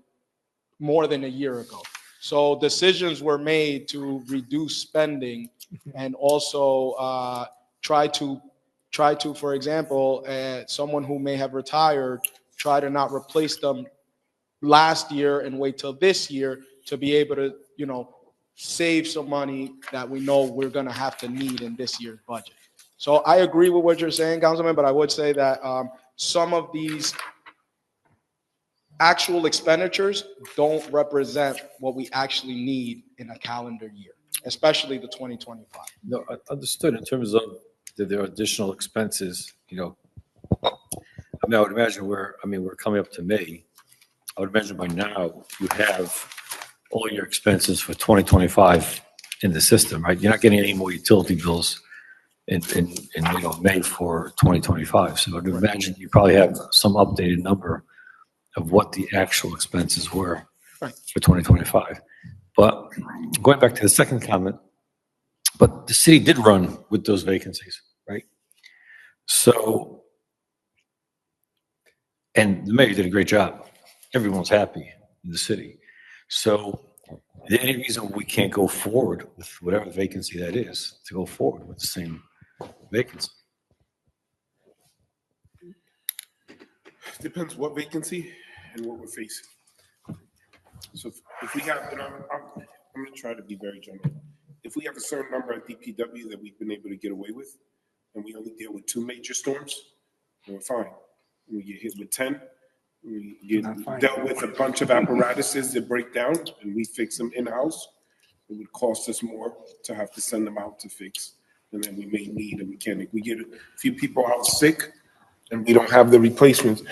more than a year ago. So decisions were made to reduce spending and also try to, for example, someone who may have retired, try to not replace them last year and wait till this year to be able to, save some money that we know we're going to have to need in this year's budget. So I agree with what you're saying, Councilman, but I would say that some of these actual expenditures don't represent what we actually need in a calendar year, especially the 2025. No, understood. In terms of there are additional expenses, I would imagine we're coming up to May. I would imagine by now you have all your expenses for 2025 in the system, right? You're not getting any more utility bills in May for 2025. So I would imagine you probably have some updated number of what the actual expenses were for 2025. But going back to the second comment, but the city did run with those vacancies, right? So, and the mayor did a great job. Everyone's happy in the city. So, is there any reason we can't go forward with whatever vacancy that is to go forward with the same vacancy? Depends what vacancy and what we're facing. So if we have, and I'm going to try to be very general. If we have a certain number at DPW that we've been able to get away with, and we only deal with 2 major storms, then we're fine. When we get hit with 10, we get dealt with a bunch of apparatuses that break down, and we fix them in-house. It would cost us more to have to send them out to fix, and then we may need a mechanic. We get a few people out sick, and we don't have the replacements.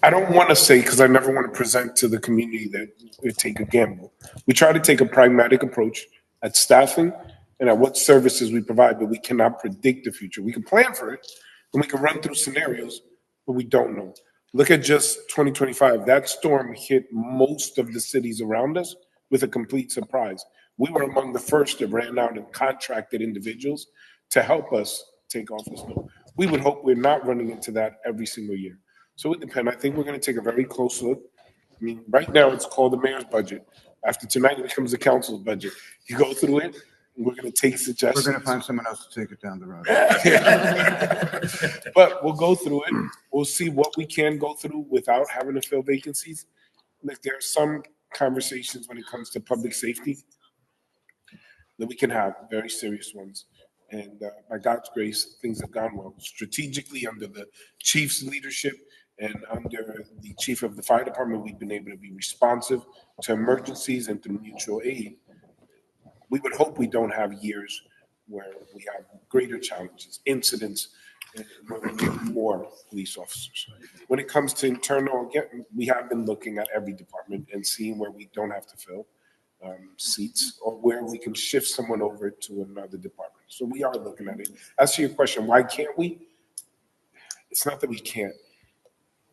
I don't want to say, because I never want to present to the community that we take a gamble. We try to take a pragmatic approach at staffing and at what services we provide, but we cannot predict the future. We can plan for it, and we can run through scenarios, but we don't know. Look at just 2025. That storm hit most of the cities around us with a complete surprise. We were among the first that ran out and contracted individuals to help us take off the snow. We would hope we're not running into that every single year. So it depends. I think we're going to take a very close look. I mean, right now it's called the mayor's budget. After tonight, it becomes the council's budget. You go through it, and we're going to take suggestions. We're going to find someone else to take it down the road. But we'll go through it. We'll see what we can go through without having to fill vacancies. Like, there are some conversations when it comes to public safety that we can have, very serious ones. And by God's grace, things have gone well. Strategically, under the chief's leadership and under the chief of the fire department, we've been able to be responsive to emergencies and through mutual aid. We would hope we don't have years where we have greater challenges, incidents, where we need more police officers. When it comes to internal, again, we have been looking at every department and seeing where we don't have to fill seats or where we can shift someone over to another department. So we are looking at it. As to your question, why can't we? It's not that we can't.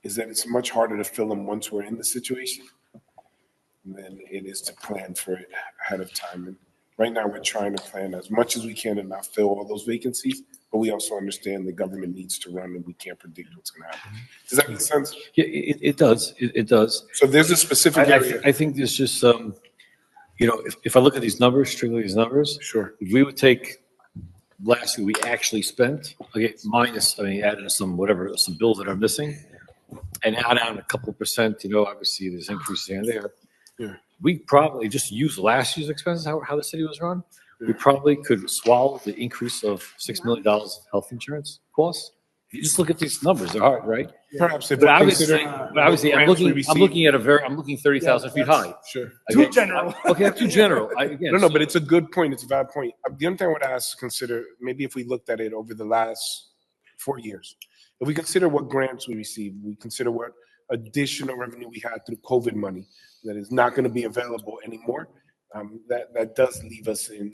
Is that it's much harder to fill them once we're in the situation. than it is to plan for it ahead of time. And right now, we're trying to plan as much as we can and not fill all those vacancies, but we also understand the government needs to run and we can't predict what's going to happen. Does that make sense? Yeah, it does. It does. So there's a specific area. I think there's just if I look at these numbers, strictly these numbers, Sure. if we would take last year we actually spent, okay, minus, added some bills that are missing, and add on a couple percent, obviously there's increases here and there. Yeah. We probably just use last year's expenses, how the city was run. We probably could swallow the increase of $6 million of health insurance costs. If you just look at these numbers, they're hard, right? Perhaps if But we obviously, consider I'm grants we looking receive- I'm looking 30,000 feet high. Sure. Too general. Okay, I'm too general. No, but it's a good point. It's a valid point. The other thing I would ask, consider, maybe if we looked at it over the last 4 years, if we consider what grants we received, we consider what additional revenue we had through COVID money that is not going to be available anymore, that does leave us in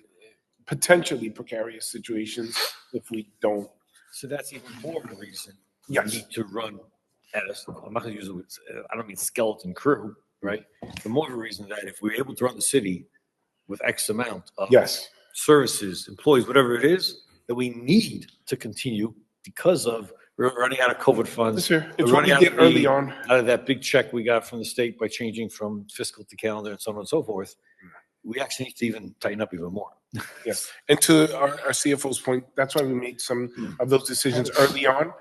potentially precarious situations if we don't. So that's even more of a reason Yes. we need to run at I'm not going to use it, I don't mean skeleton crew, right? But more of a reason that if we're able to run the city with X amount of Yes. services, employees, whatever it is, that we need to continue because of we're running out of COVID funds. Sure. It's We're what running we out did of early on. out of that big check we got from the state by changing from fiscal to calendar and so on and so forth. We actually need to even tighten up even more. Yes. And to our CFO's point, that's why we made some of those decisions early on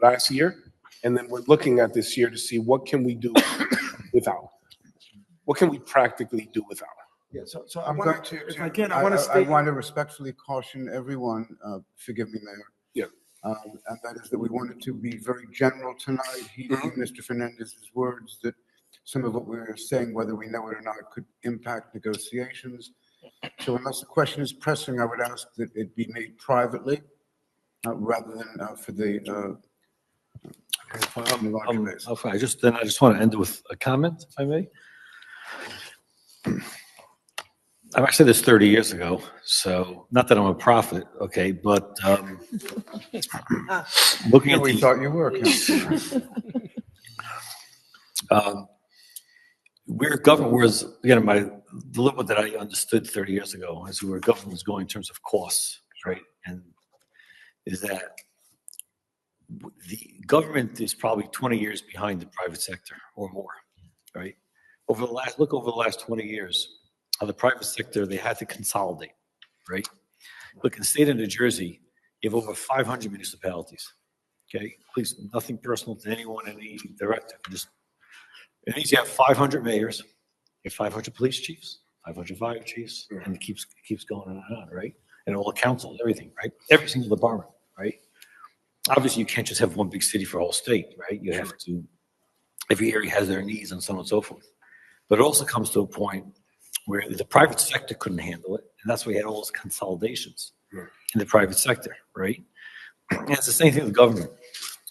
last year. And then we're looking at this year to see what can we do without? What can we practically do without? Yeah, so I'm going to, if I can, I want to state. I want to respectfully caution everyone, forgive me, Mayor. Yeah. And that is that we wanted to be very general tonight. He, Mr. Fernandez's words that some of what we're saying, whether we know it or not, could impact negotiations. So unless the question is pressing, I would ask that it be made privately rather than for the larger base. Okay, I just want to end with a comment, if I may. I said this 30 years ago, so not that I'm a prophet, okay, but looking at We thought you were, Councilor. where government was, again, the little bit that I understood 30 years ago is where government was going in terms of costs, right? And is that the government is probably 20 years behind the private sector or more, right? Over the last 20 years, how the private sector, they had to consolidate, right? Look, in the state of New Jersey, you have over 500 municipalities, okay? Please, nothing personal to anyone, any director, just, it means you have 500 mayors, you have 500 police chiefs, 500 fire chiefs, and it keeps going on and on, right? And all the councils, everything, right? Every single department, right? Obviously, you can't just have one big city for a whole state, right? You have to, every area has their needs and so on and so forth. But it also comes to a point where the private sector couldn't handle it, and that's why you had all those consolidations in the private sector, right? And it's the same thing with government,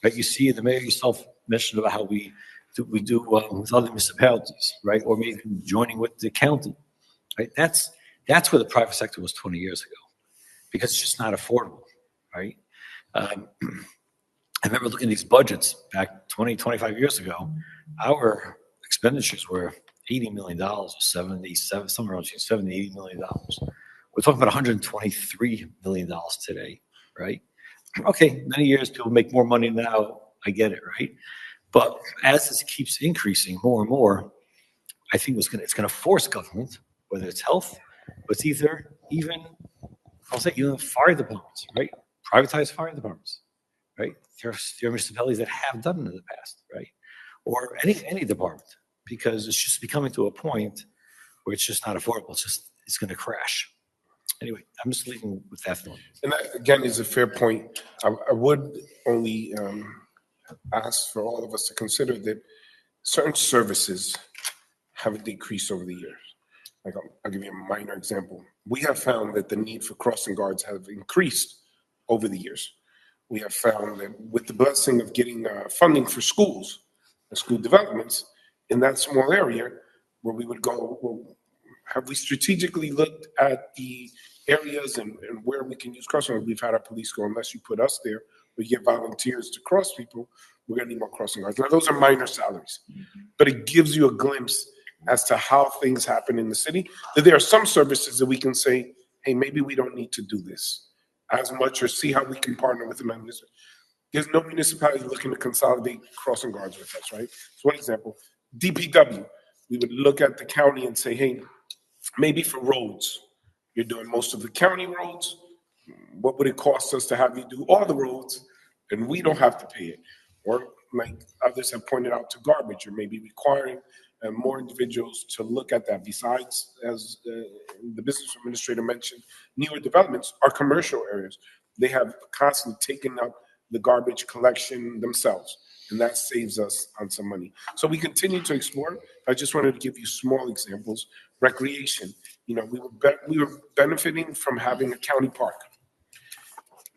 right? You see, the mayor yourself mentioned about how we do with other municipalities, right? Or maybe joining with the county, right? That's where the private sector was 20 years ago, because it's just not affordable, right? I remember looking at these budgets back 20, 25 years ago. Our expenditures were $80 million or 77, somewhere around 70, $80 million. We're talking about $123 million today, right? Okay, many years people make more money now. I get it, right? But as this keeps increasing more and more, I think it's going to force government, whether it's health, but it's even fire departments, right? Privatized fire departments, right? There are municipalities that have done it in the past, right? Or any department, because it's just becoming to a point where it's just not affordable. It's going to crash. Anyway, I'm just leaving with that thought. And that, again, is a fair point. I would only ask for all of us to consider that certain services have decreased over the years. Like I'll give you a minor example. We have found that the need for crossing guards have increased over the years. We have found that with the blessing of getting funding for schools and school developments in that small area where we would go, well, have we strategically looked at the areas and where we can use crossing guards? We've had our police go, unless you put us there, we get volunteers to cross people, we're gonna need more crossing guards. Now, those are minor salaries, but it gives you a glimpse as to how things happen in the city, that there are some services that we can say, hey, maybe we don't need to do this as much, or see how we can partner with the municipality. There's no municipality looking to consolidate crossing guards with us, right? So one example, DPW, we would look at the county and say, hey, maybe for roads, you're doing most of the county roads. What would it cost us to have you do all the roads and we don't have to pay it? Or like others have pointed out, to garbage, or maybe requiring more individuals to look at that. Besides, as the business administrator mentioned, newer developments are commercial areas. They have constantly taken up the garbage collection themselves, and that saves us on some money. So we continue to explore. I just wanted to give you small examples. Recreation, we were benefiting from having a county park.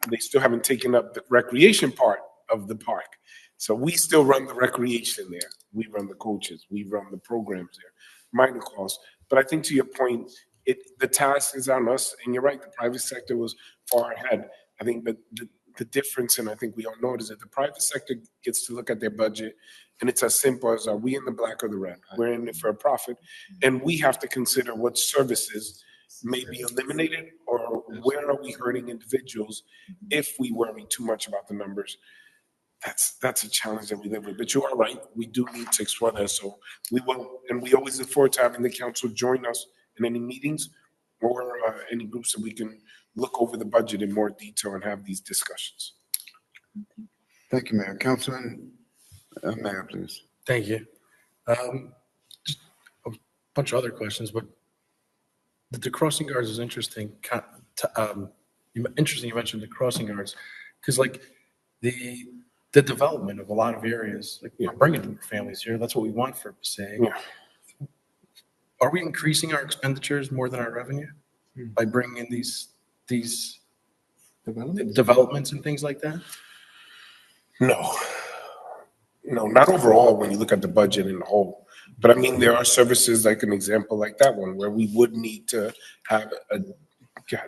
They still haven't taken up the recreation part of the park. So we still run the recreation there. We run the coaches. We run the programs there. Minor costs. But I think to your point, the task is on us. And you're right, the private sector was far ahead. I think the difference, and I think we all know it, is that the private sector gets to look at their budget, and it's as simple as, are we in the black or the red? We're in it for a profit. And we have to consider what services may be eliminated, or where are we hurting individuals if we worry too much about the numbers. That's a challenge that we live with. But you are right, we do need to explore that. So we will, and we always look forward to having the council join us in any meetings or any groups that we can look over the budget in more detail and have these discussions. Thank you, Mayor. Councilman, Mayor, please. Thank you. Just a bunch of other questions, but the crossing guards is interesting. Interesting you mentioned the crossing guards, because like the development of a lot of areas, like we're bringing more families here. That's what we want for Passaic. Yeah. Are we increasing our expenditures more than our revenue by bringing in these developments and things like that? No, not overall when you look at the budget in the whole. But I mean, there are services, like an example like that one, where we would need to have a.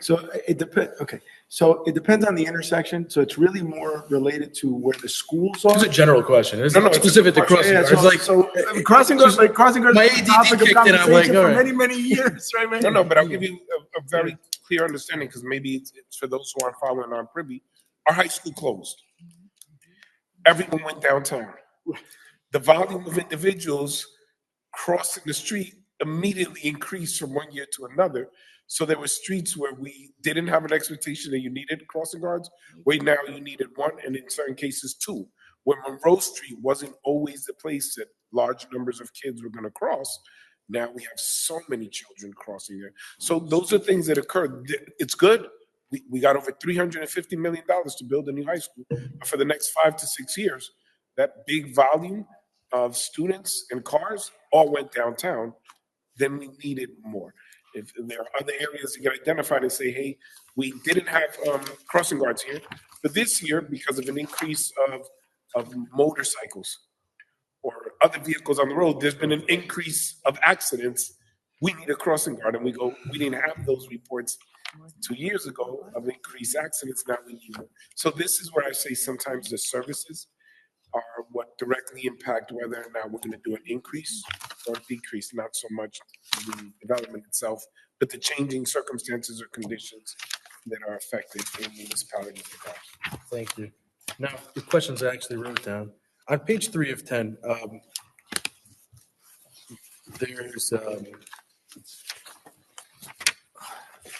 So it depends. Okay, so it depends on the intersection. So it's really more related to where the schools are. It's a general question. It's not specific to crossing guards. It's like crossing guards. Like crossing guards. My is a topic ADD of kicked in. I'm like, conversation all for right. many years, right, man? No, but I'll give you a very clear understanding, because maybe it's for those who aren't following our privy. Our high school closed. Everyone went downtown. The volume of individuals crossing the street immediately increased from one year to another. So there were streets where we didn't have an expectation that you needed crossing guards. Where now you needed one, and in certain cases two. Where Monroe Street wasn't always the place that large numbers of kids were going to cross. Now we have so many children crossing there. So those are things that occurred. It's good. We got over $350 million to build a new high school. But for the next 5 to 6 years, that big volume of students and cars all went downtown. Then we needed more. If there are other areas that get identified and say, hey, we didn't have crossing guards here, but this year, because of an increase of motorcycles or other vehicles on the road, there's been an increase of accidents. We need a crossing guard, and we didn't have those reports 2 years ago of increased accidents. Now we need them. So this is where I say sometimes the services are what directly impact whether or not we're going to do an increase or decrease, not so much the development itself, but the changing circumstances or conditions that are affected in municipalities. Thank you. Now, the questions I actually wrote down. On page 3 of 10, there's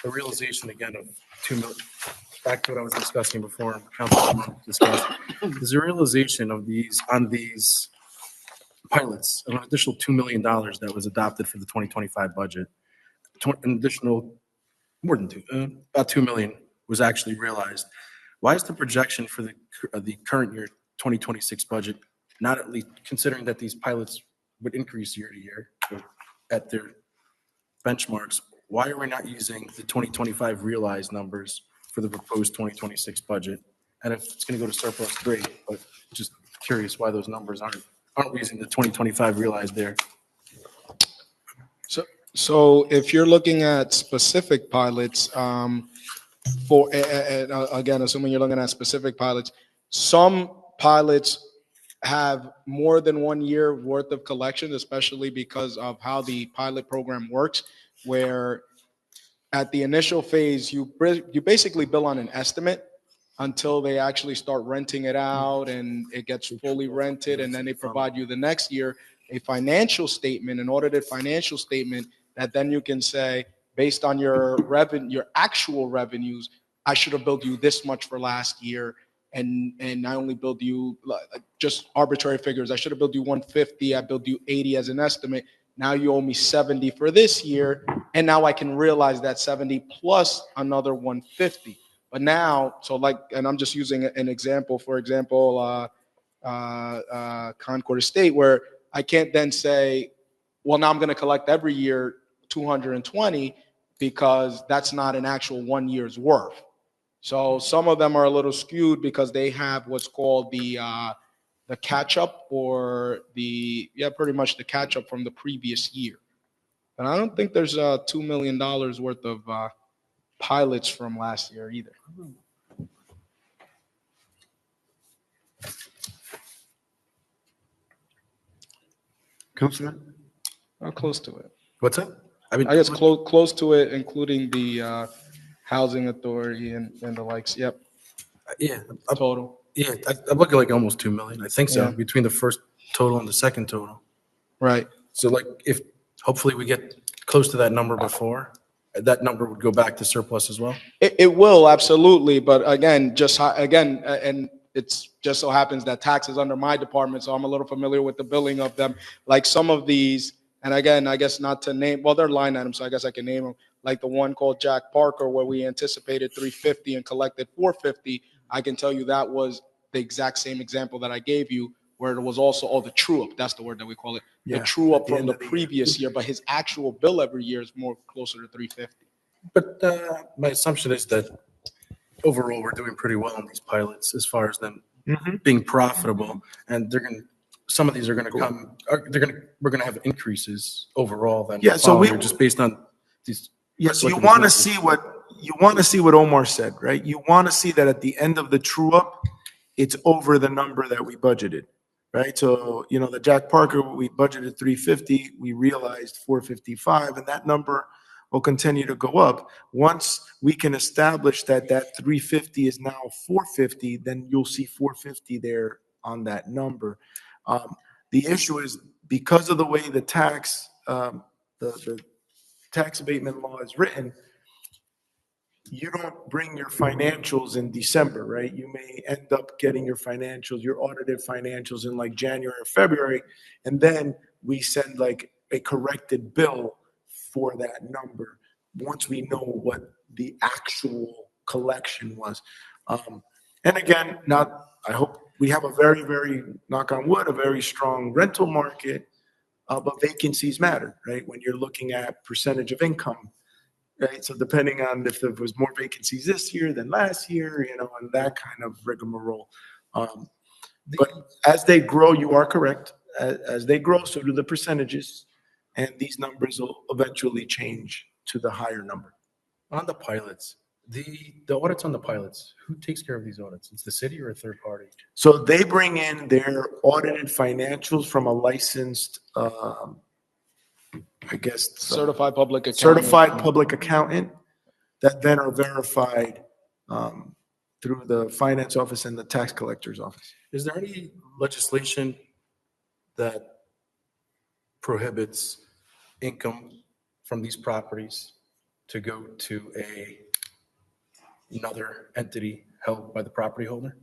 a realization again of 2 million. Back to what I was discussing before, Council discussed. There's a realization of these pilots, an additional $2 million that was adopted for the 2025 budget. An additional more than about 2 million was actually realized. Why is the projection for the current year 2026 budget not at least considering that these pilots would increase year to year at their benchmarks? Why are we not using the 2025 realized numbers for the proposed 2026 budget? And if it's going to go to surplus, great, but just curious why those numbers aren't using the 2025 realized there. So if you're looking at specific pilots, again, assuming you're looking at specific pilots, some pilots have more than 1 year worth of collections, especially because of how the pilot program works, where at the initial phase, you basically bill on an estimate until they actually start renting it out and it gets fully rented, and then they provide you the next year a financial statement, an audited financial statement that then you can say, based on your your actual revenues, I should have billed you this much for last year, and I only billed you just arbitrary figures. I should have billed you 150. I billed you 80 as an estimate. Now you owe me 70 for this year, and now I can realize that 70 plus another 150. But now, so like, and I'm just using an example. For example, Concord Estate, where I can't then say, well, now I'm going to collect every year 220 because that's not an actual 1 year's worth. So some of them are a little skewed because they have what's called the catch up, or pretty much the catch up from the previous year. And I don't think there's $2 million worth of pilots from last year either. Councilman? Close to it. What's that? I guess close to it, including the housing authority and the likes. Yep. Yeah. Total. Yeah, I'm looking like almost 2 million. I think so, Yeah. between the first total and the second total. Right. So like, if hopefully we get close to that number before, that number would go back to surplus as well. It will, absolutely. But again, and it's just so happens that tax is under my department, so I'm a little familiar with the billing of them. Like some of these, and again, I guess not to name, well, they're line items, so I guess I can name them. Like the one called Jack Parker, where we anticipated 350 and collected 450. I can tell you that was the exact same example that I gave you, where it was also, the true up, that's the word that we call it. The true up from the previous year, but his actual bill every year is more closer to 350. But my assumption is that overall, we're doing pretty well on these pilots as far as them being profitable, and some of these are going to come. We're going to have increases overall. Then just based on these. Yes, you want to see what Omar said, right? You want to see that at the end of the true up, it's over the number that we budgeted, right? So the Jack Parker, we budgeted 350, we realized 455, and that number will continue to go up. Once we can establish that 350 is now 450, then you'll see 450 there on that number. The issue is, because of the way the tax abatement law is written, you don't bring your financials in December, right? You may end up getting your audited financials in like January or February, and then we send like a corrected bill for that number once we know what the actual collection was. And again, I hope we have a very, very, knock on wood, a very strong rental market, but vacancies matter, right? When you're looking at percentage of income, right? So depending on if there was more vacancies this year than last year, and that kind of rigmarole. But as they grow, you are correct. As they grow, so do the percentages, and these numbers will eventually change to the higher number. On the pilots, the audits on the pilots, who takes care of these audits? It's the city or a third party? So they bring in their audited financials from a licensed, Certified public accountant. Certified public accountant that then are verified through the finance office and the tax collector's office. Is there any legislation that prohibits income from these properties to go to another entity held by the property holder?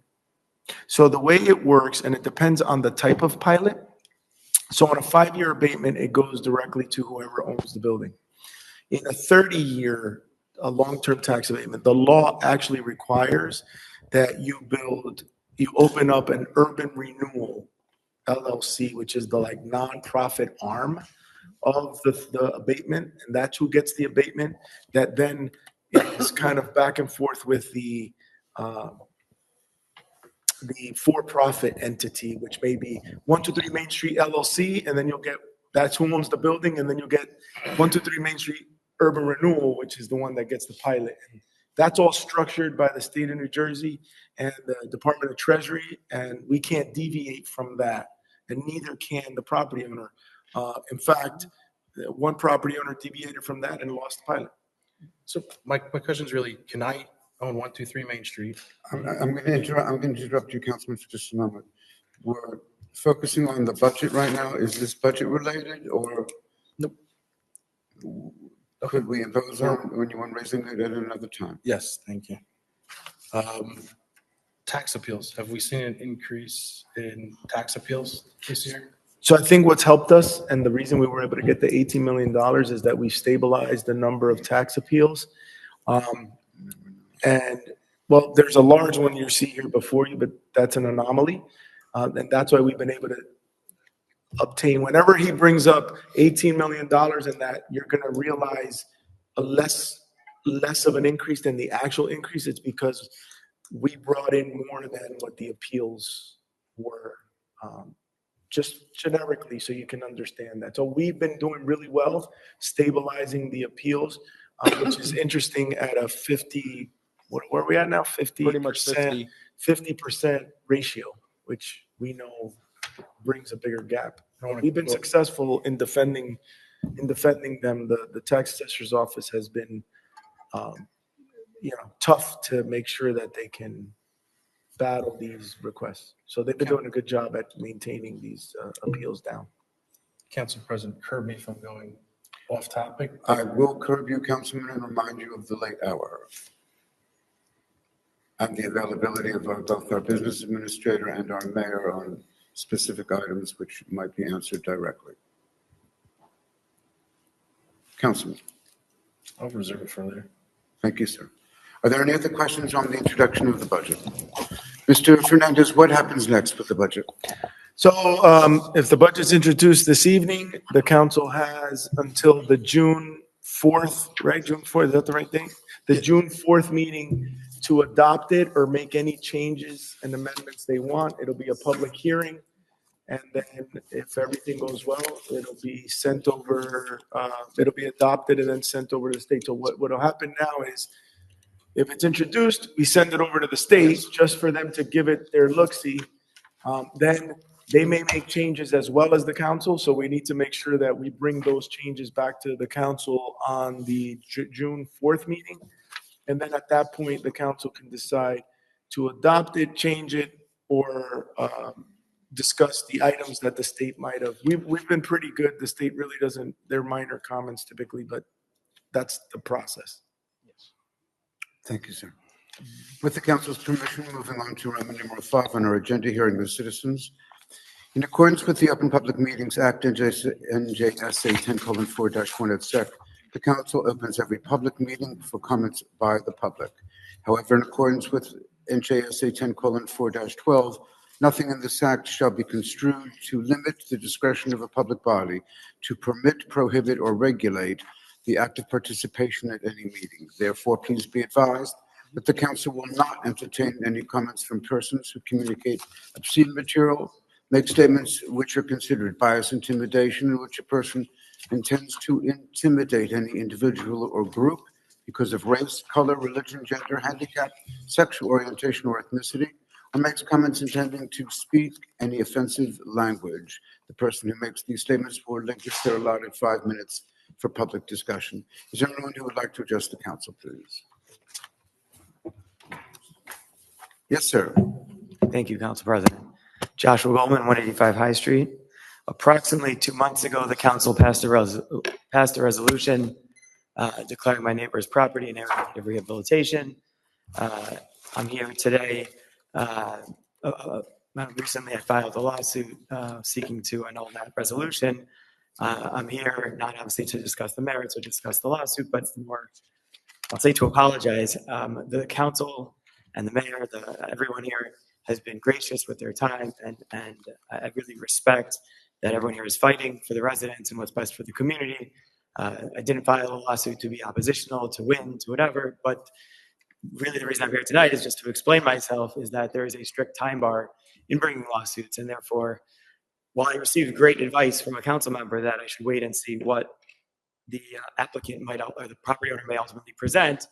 So the way it works, and it depends on the type of pilot. So on a 5-year abatement, it goes directly to whoever owns the building. In a 30-year long-term tax abatement, the law actually requires that you open up an urban renewal LLC, which is the nonprofit arm of the abatement, and that's who gets the abatement. That then is kind of back and forth with the for-profit entity, which may be 123 Main Street LLC, and then that's who owns the building, and then you'll get 123 Main Street Urban Renewal, which is the one that gets the pilot That's all structured by the state of New Jersey and the Department of Treasury, and we can't deviate from that, and neither can the property owner. In fact, one property owner deviated from that and lost the pilot. So my question's really, can I own 123 Main Street? I'm going to interrupt you, Councilman, for just a moment. We're focusing on the budget right now. Is this budget related, or? Nope. Could we impose on anyone raising it at another time? Yes, thank you. Tax appeals, have we seen an increase in tax appeals this year? So I think what's helped us, and the reason we were able to get the $18 million, is that we stabilized the number of tax appeals. And, well, there's a large one you see here before you, but that's an anomaly. And that's why we've been able to obtain, whenever he brings up $18 million in that, you're going to realize a less of an increase than the actual increase. It's because we brought in more than what the appeals were, just generically, so you can understand that. So we've been doing really well stabilizing the appeals, which is interesting at a 50, where are we at now? 50%, Pretty much 50. 50% ratio, which we know brings a bigger gap. We've been successful in defending them. The tax assessor's office has been, tough to make sure that they can battle these requests. So they've been doing a good job at maintaining these appeals down. Council President, curb me if I'm going off topic. I will curb you, Councilman, and remind you of the late hour and the availability of both our business administrator and our mayor on specific items which might be answered directly. Councilman. I'll reserve it for later. Thank you, sir. Are there any other questions on the introduction of the budget? Mr. Fernandez, what happens next with the budget? So if the budget's introduced this evening, the council has until the June 4th, right? June 4th, is that the right date? The June 4th meeting to adopt it or make any changes and amendments they want. It'll be a public hearing. And then if everything goes well, it'll be sent over, it'll be adopted and then sent over to the state. So what'll happen now is if it's introduced, we send it over to the state just for them to give it their look-see. Then they may make changes as well as the council. So we need to make sure that we bring those changes back to the council on the June 4th meeting. And then at that point, the council can decide to adopt it, change it, or discuss the items that the state might have. We've been pretty good. The state really doesn't, they're minor comments typically, but that's the process. Yes. Thank you, sir. With the council's permission, moving on to Roman numeral 5 on our agenda, hearing the citizens. In accordance with the Open Public Meetings Act, NJSA 10:4-1 et sec, the council opens every public meeting for comments by the public. However, in accordance with NJSA 10:4-12, nothing in this act shall be construed to limit the discretion of a public body to permit, prohibit, or regulate the active participation at any meeting. Therefore, please be advised that the council will not entertain any comments from persons who communicate obscene material, make statements which are considered bias, intimidation, in which a person intends to intimidate any individual or group because of race, color, religion, gender, handicap, sexual orientation, or ethnicity, or makes comments intending to speak any offensive language. The person who makes these statements will relinquish their allotted 5 minutes for public discussion. Is there anyone who would like to address the council, please? Yes, sir. Thank you, Council President. Joshua Goldman, 185 High Street. Approximately 2 months ago, the council passed a resolution declaring my neighbor's property an area of rehabilitation. I'm here today. Recently, I filed a lawsuit seeking to annul that resolution. I'm here not obviously to discuss the merits or discuss the lawsuit, but more, I'll say, to apologize. The council and the mayor, everyone here has been gracious with their time, and I really respect that everyone here is fighting for the residents and what's best for the community. I didn't file a lawsuit to be oppositional, to win, to whatever, but really the reason I'm here tonight is just to explain myself, is that there is a strict time bar in bringing lawsuits, and therefore, while I received great advice from a council member that I should wait and see what the applicant might, or the property owner may ultimately present,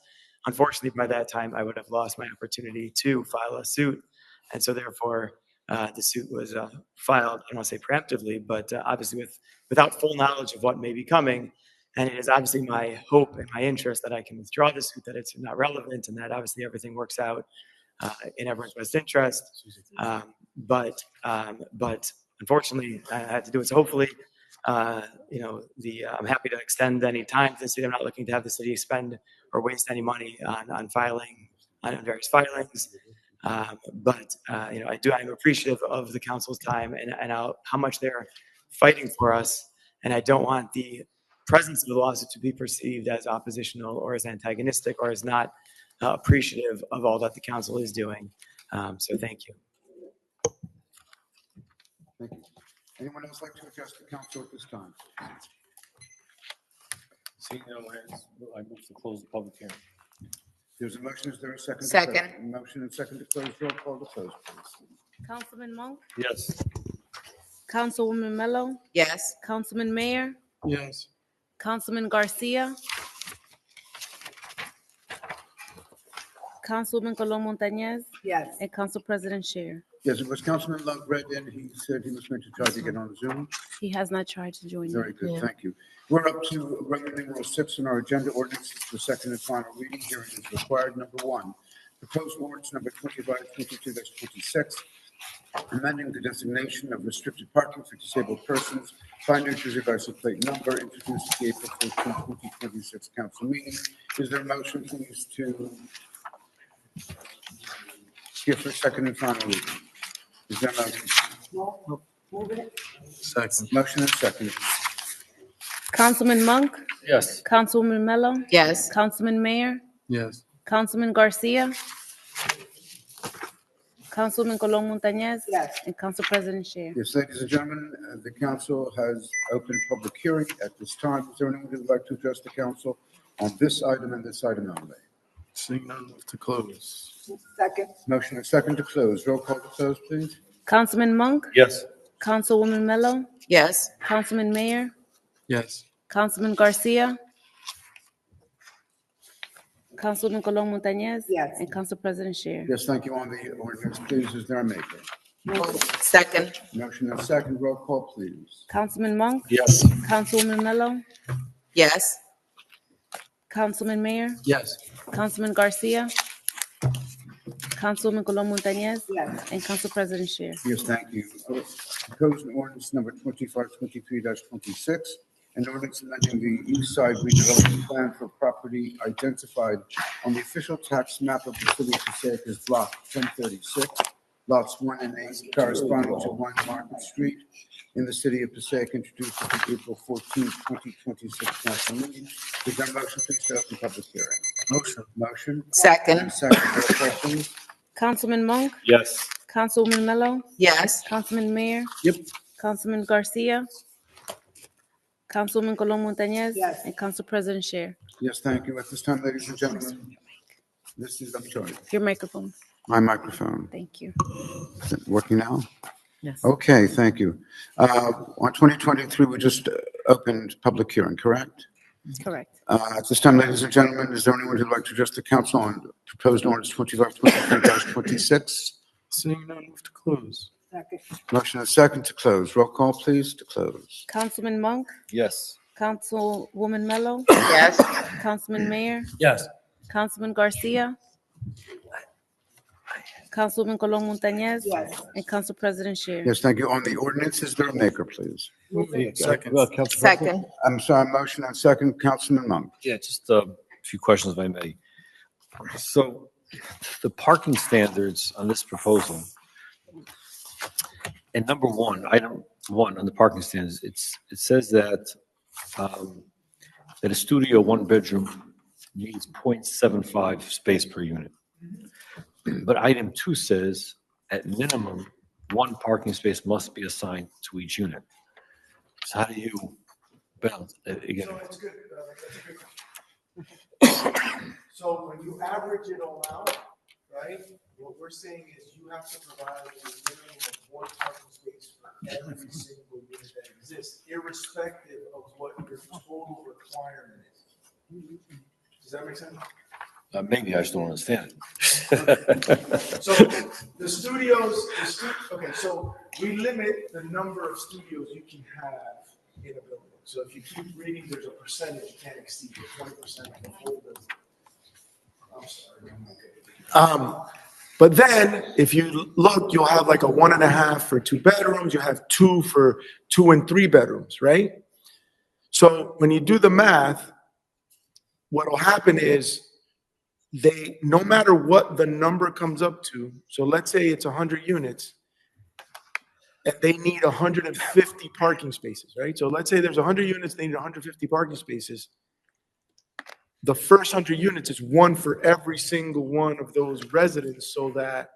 unfortunately, by that time, I would have lost my opportunity to file a suit. And so therefore, the suit was filed, I don't want to say preemptively, but obviously without full knowledge of what may be coming. And it is obviously my hope and my interest that I can withdraw the suit, that it's not relevant, and that obviously everything works out in everyone's best interest. But unfortunately, I had to do it. So hopefully, I'm happy to extend any time to the city. I'm not looking to have the city spend or waste any money on filing, on various filings. I'm appreciative of the council's time and how much they're fighting for us. And I don't want the presence of the lawsuit to be perceived as oppositional or as antagonistic or as not appreciative of all that the council is doing. So thank you. Thank you. Anyone else like to address the council at this time? Seeing no hands, I move to close the public hearing. There's a motion. Is there a second? Second. Motion and second to close. Roll call to close, please. Councilman Monk, Yes. Councilwoman Mello, Yes. Councilman Mayor, Yes. Councilman Garcia, Councilwoman Colon Montañez, Yes. and Council President Scheer. Yes, it was Councilman Love read in. He said he was going to try to get on Zoom. He has not tried to join Very you. good, thank you. We're up to Regular Rule 6 in our agenda, ordinances for second and final reading. Hearing is required. Number 1, proposed ordinance number 2522-26, amending the designation of restricted parking for disabled persons by New Jersey license plate number, introduced at the April 14, 2026 council meeting. Is there a motion, please, to give for second and final reading? Is there a motion? Second. Motion and second. Councilman Monk, Yes. Councilwoman Mello, Yes. Councilman Mayor, Yes. Councilman Garcia, Councilwoman Colon Montañez, Yes. and Council President Scheer. Yes, ladies and gentlemen, the council has opened public hearing at this time. Is there anyone who would like to address the council on this item and this item only? Seeing none, move to close. Second. Motion and second to close. Roll call to close, please. Councilman Monk, Yes. Councilwoman Mello, Yes. Councilman Mayor, Yes. Councilman Garcia, Councilwoman Colon Montañez, Yes. and Council President Scheer. Yes, thank you. On the ordinance, please, is there a maker? Second. Motion and second. Roll call, please. Councilman Monk, Yes. Councilwoman Mello, Yes. Councilman Mayor, Yes. Councilman Garcia, Councilwoman Colon Montañez, Yes. and Council President Scheer. Yes, thank you. Proposed ordinance number 2523-26, an ordinance amending the East Side redevelopment plan for property identified on the official tax map of the city of Passaic as block 1036, lots 1 and 8, corresponding to 1 Market Street in the city of Passaic, introduced at the April 14, 2026 council meeting. Is there a motion, please, to open public hearing? Motion. Motion? Second. Second. Roll call, please. Councilman Monk, Yes. Councilwoman Mello, Yes. Councilman Mayor, Yep. Councilman Garcia, Councilwoman Colon Montañez, Yes. and Council President Scheer. Yes, thank you. At this time, ladies and gentlemen, this is, I'm sorry, Your microphone. my microphone. Thank you. Is it working now? Yes. Okay, thank you. On 2023, we just opened public hearing, correct? Correct. At this time, ladies and gentlemen, is there anyone who'd like to address the council on proposed ordinance 2523-26? Seeing none, move to close. Second. Motion and second to close. Roll call, please, to close. Councilman Monk, Yes. Councilwoman Mello, Yes. Councilman Mayor, Yes. Councilman Garcia, Councilwoman Colon Montañez, Yes. and Council President Scheer. Yes, thank you. On the ordinance, is there a maker, please? Second. Second. I'm sorry, motion and second, Councilman Monk. Yeah, just a few questions if I may. So the parking standards on this proposal, and number 1, item 1 on the parking standards, it says that that a studio 1-bedroom needs 0.75 space per unit. But item 2 says at minimum 1 parking space must be assigned to each unit. So how do you balance again? So it's good. That's a good question. So when you average it all out, right, what we're saying is you have to provide a minimum of 1 parking space for every single unit that exists, irrespective of what your total requirement is. Does that make sense? Maybe I just don't understand it. So the studios, okay, so we limit the number of studios you can have in a building. So if you keep reading, there's a percentage you can't exceed, 20% of the whole building. I'm sorry. But then if you look, you'll have like a 1.5 for 2 bedrooms, you have 2 for 2 and 3 bedrooms, right? So when you do the math, what'll happen is no matter what the number comes up to, so let's say it's 100 units, and they need 150 parking spaces, right? So let's say there's 100 units, they need 150 parking spaces. The first 100 units is 1 for every single one of those residents, so that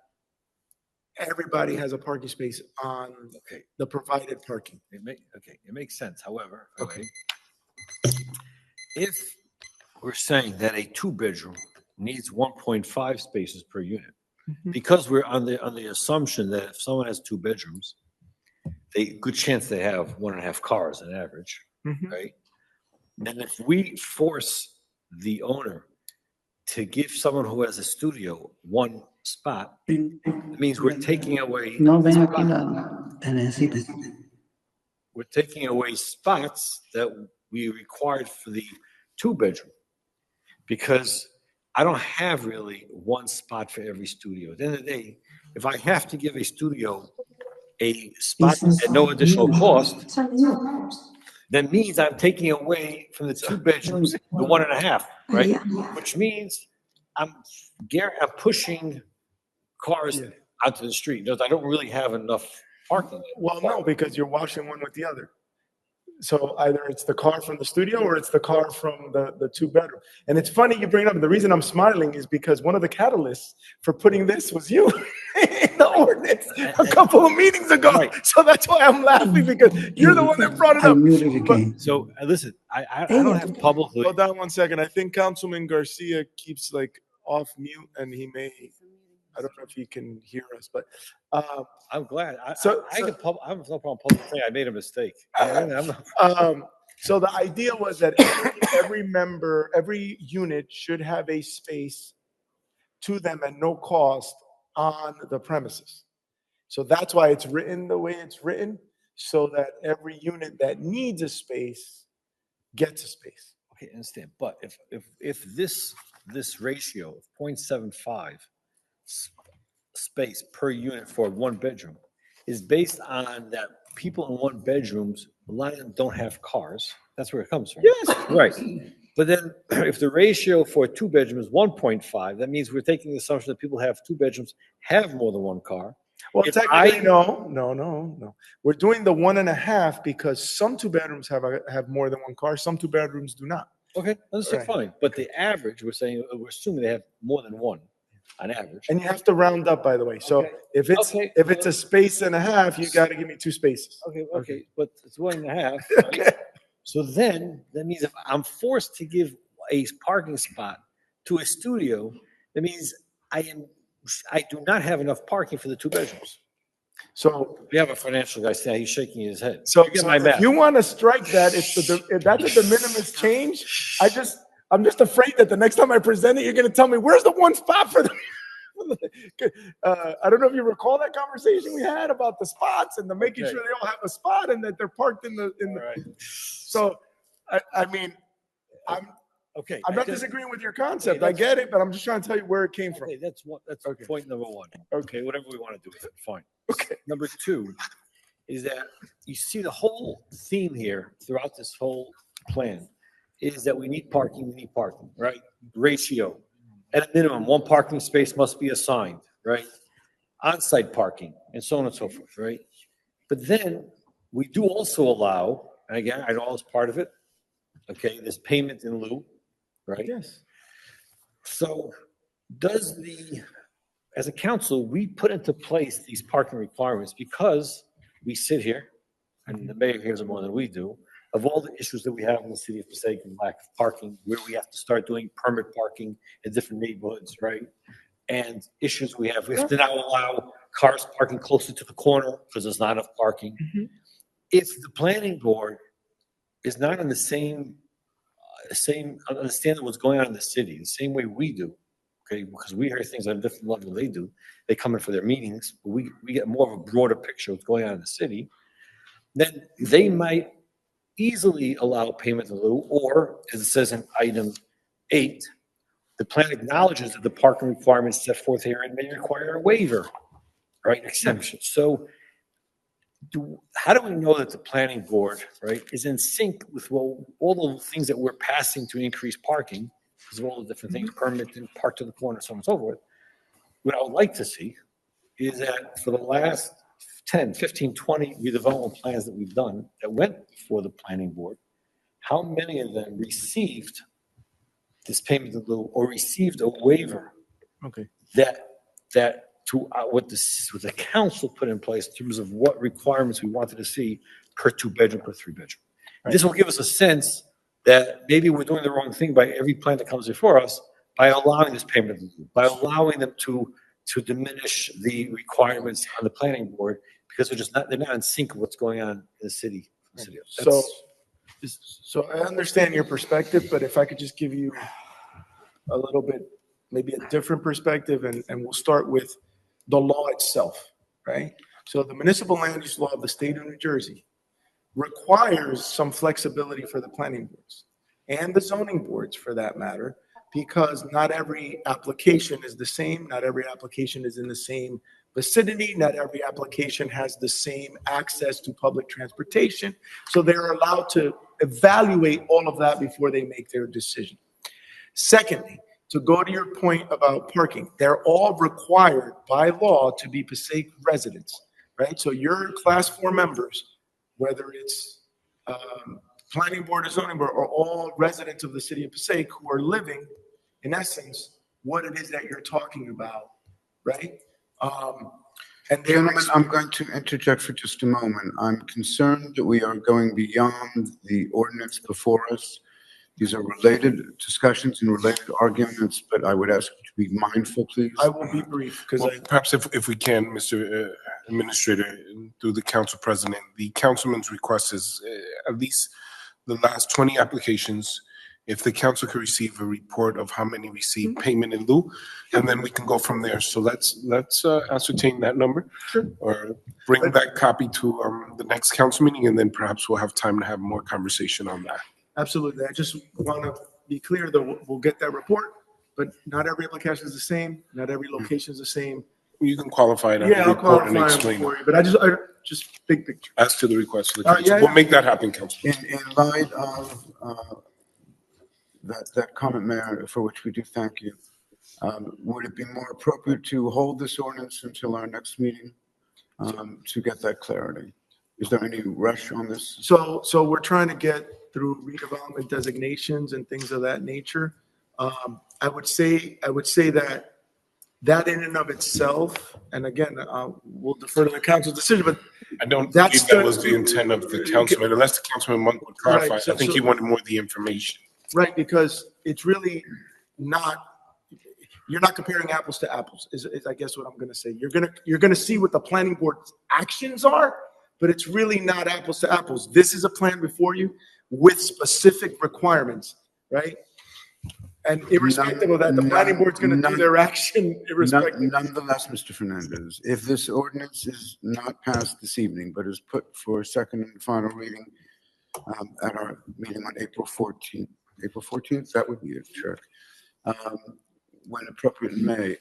everybody has a parking space on the provided parking. It makes sense. However, if we're saying that a 2-bedroom needs 1.5 spaces per unit, because we're on the assumption that if someone has 2 bedrooms, good chance they have 1.5 cars on average, right? And if we force the owner to give someone who has a studio 1 spot, it means we're taking away spots that we required for the 2-bedroom, because I don't have really 1 spot for every studio. At the end of the day, if I have to give a studio a spot at no additional cost, that means I'm taking away from the 2 bedrooms the 1.5, right? Which means I'm pushing cars onto the street. I don't really have enough parking. Well, no, because you're washing one with the other. So either it's the car from the studio or it's the car from the 2-bedroom. And it's funny you bring it up. And the reason I'm smiling is because one of the catalysts for putting this was you in the ordinance a couple of meetings ago. Right. So that's why I'm laughing, because you're the one that brought it up. So listen, I don't have publicly. Hold on one second. I think Councilman Garcia keeps like off mute, and he may. I don't know if you can hear us, but I'm glad. I have no problem publicly saying I made a mistake. So the idea was that every unit should have a space to them at no cost on the premises. So that's why it's written the way it's written, so that every unit that needs a space gets a space. Okay, I understand. But if this ratio of 0.75 space per unit for 1 bedroom is based on that people in 1 bedrooms, a lot of them don't have cars. That's where it comes from. Yes. Right. But then if the ratio for a 2-bedroom is 1.5, that means we're taking the assumption that people have 2 bedrooms have more than 1 car. Well, technically, no. We're doing the 1.5 because some 2-bedrooms have more than 1 car. Some 2-bedrooms do not. Okay, that's fine. But the average, we're assuming they have more than 1 on average. And you have to round up, by the way. So if it's a space and a half, you got to give me 2 spaces. Okay. But it's 1.5. Okay. Right? So then that means if I'm forced to give a parking spot to a studio, that means I do not have enough parking for the 2 bedrooms. So we have a financial guy saying he's shaking his head. So if you want to strike that, if that's a de minimis change, I'm just afraid that the next time I present it, you're going to tell me, where's the 1 spot for the I don't know if you recall that conversation we had about the spots and making sure they all have a spot and that they're parked in the. Right. So, I mean, I'm not disagreeing with your concept. I get it, but I'm just trying to tell you where it came from. That's point number 1. Okay, whatever we want to do with it, fine. Okay. Number 2 is that you see the whole theme here throughout this whole plan is that we need parking, right? Ratio. At a minimum, 1 parking space must be assigned, right? On-site parking, and so on and so forth, right? But then we do also allow, and again, I know it's part of it, okay, this payment in lieu, right? Yes. So as a council, we put into place these parking requirements because we sit here, and the mayor hears it more than we do, of all the issues that we have in the city of Passaic and lack of parking, where we have to start doing permit parking in different neighborhoods, right? And issues we have to now allow cars parking closer to the corner because there's not enough parking. Mm-hmm. If the planning board is not on the same understanding what's going on in the city, the same way we do, okay? Because we hear things on a different level than they do. They come in for their meetings, but we get more of a broader picture of what's going on in the city. Then they might easily allow payment in lieu, or as it says in item 8, the plan acknowledges that the parking requirements set forth here and may require a waiver, right, exemption. So how do we know that the planning board, right, is in sync with all the things that we're passing to increase parking, because of all the different things, permit and park to the corner, so on and so forth? What I would like to see is that for the last 10, 15, 20 redevelopment plans that we've done that went before the planning board, how many of them received this payment in lieu or received a waiver Okay. that to what the council put in place in terms of what requirements we wanted to see per 2-bedroom, per 3-bedroom. This will give us a sense that maybe we're doing the wrong thing by every plan that comes before us by allowing this payment in lieu, by allowing them to diminish the requirements on the planning board because they're not in sync with what's going on in the city. So I understand your perspective, but if I could just give you a little bit, maybe a different perspective, and we'll start with the law itself, right? So the municipal land use law of the state of New Jersey requires some flexibility for the planning boards and the zoning boards for that matter, because not every application is the same. Not every application is in the same vicinity. Not every application has the same access to public transportation. So they're allowed to evaluate all of that before they make their decision. Secondly, to go to your point about parking, they're all required by law to be Passaic residents, right? So your class 4 members, whether it's planning board or zoning board, are all residents of the city of Passaic who are living, in essence, what it is that you're talking about, right? And Gentlemen, I'm going to interject for just a moment. I'm concerned that we are going beyond the ordinance before us. These are related discussions and related arguments, but I would ask you to be mindful, please. I will be brief because Perhaps if we can, Mr. Administrator, through the council president, the councilman's request is at least the last 20 applications. If the council could receive a report of how many received payment in lieu, and then we can go from there. So let's ascertain that number. Sure. Or bring that copy to the next council meeting, and then perhaps we'll have time to have more conversation on that. Absolutely. I just want to be clear that we'll get that report, but not every application is the same. Not every location is the same. You can qualify it on Yeah, the I'll report and qualify explain them for it. you, but I just big picture. As to the request of the council. yeah, We'll yeah. make that happen, Councilman. In light of that comment, Mayor, for which we do thank you, would it be more appropriate to hold this ordinance until our next meeting to get that clarity? Is there any rush on this? So we're trying to get through redevelopment designations and things of that nature. I would say that in and of itself, and again, we'll defer to the council's decision, but I don't That's believe that the- was the intent of the councilman, unless the councilman Monk would clarify. Right, so- I think he wanted more of the information. right, because it's really not, you're not comparing apples to apples, is I guess what I'm gonna say. You're gonna see what the planning board's actions are, but it's really not apples to apples. This is a plan before you with specific requirements, right? And irrespective of that, the planning board's gonna do their action irrespective. Nonetheless, Mr. Fernandez, if this ordinance is not passed this evening, but is put for second and final reading at our meeting on April 14th, that would be it, sure. When appropriate in May,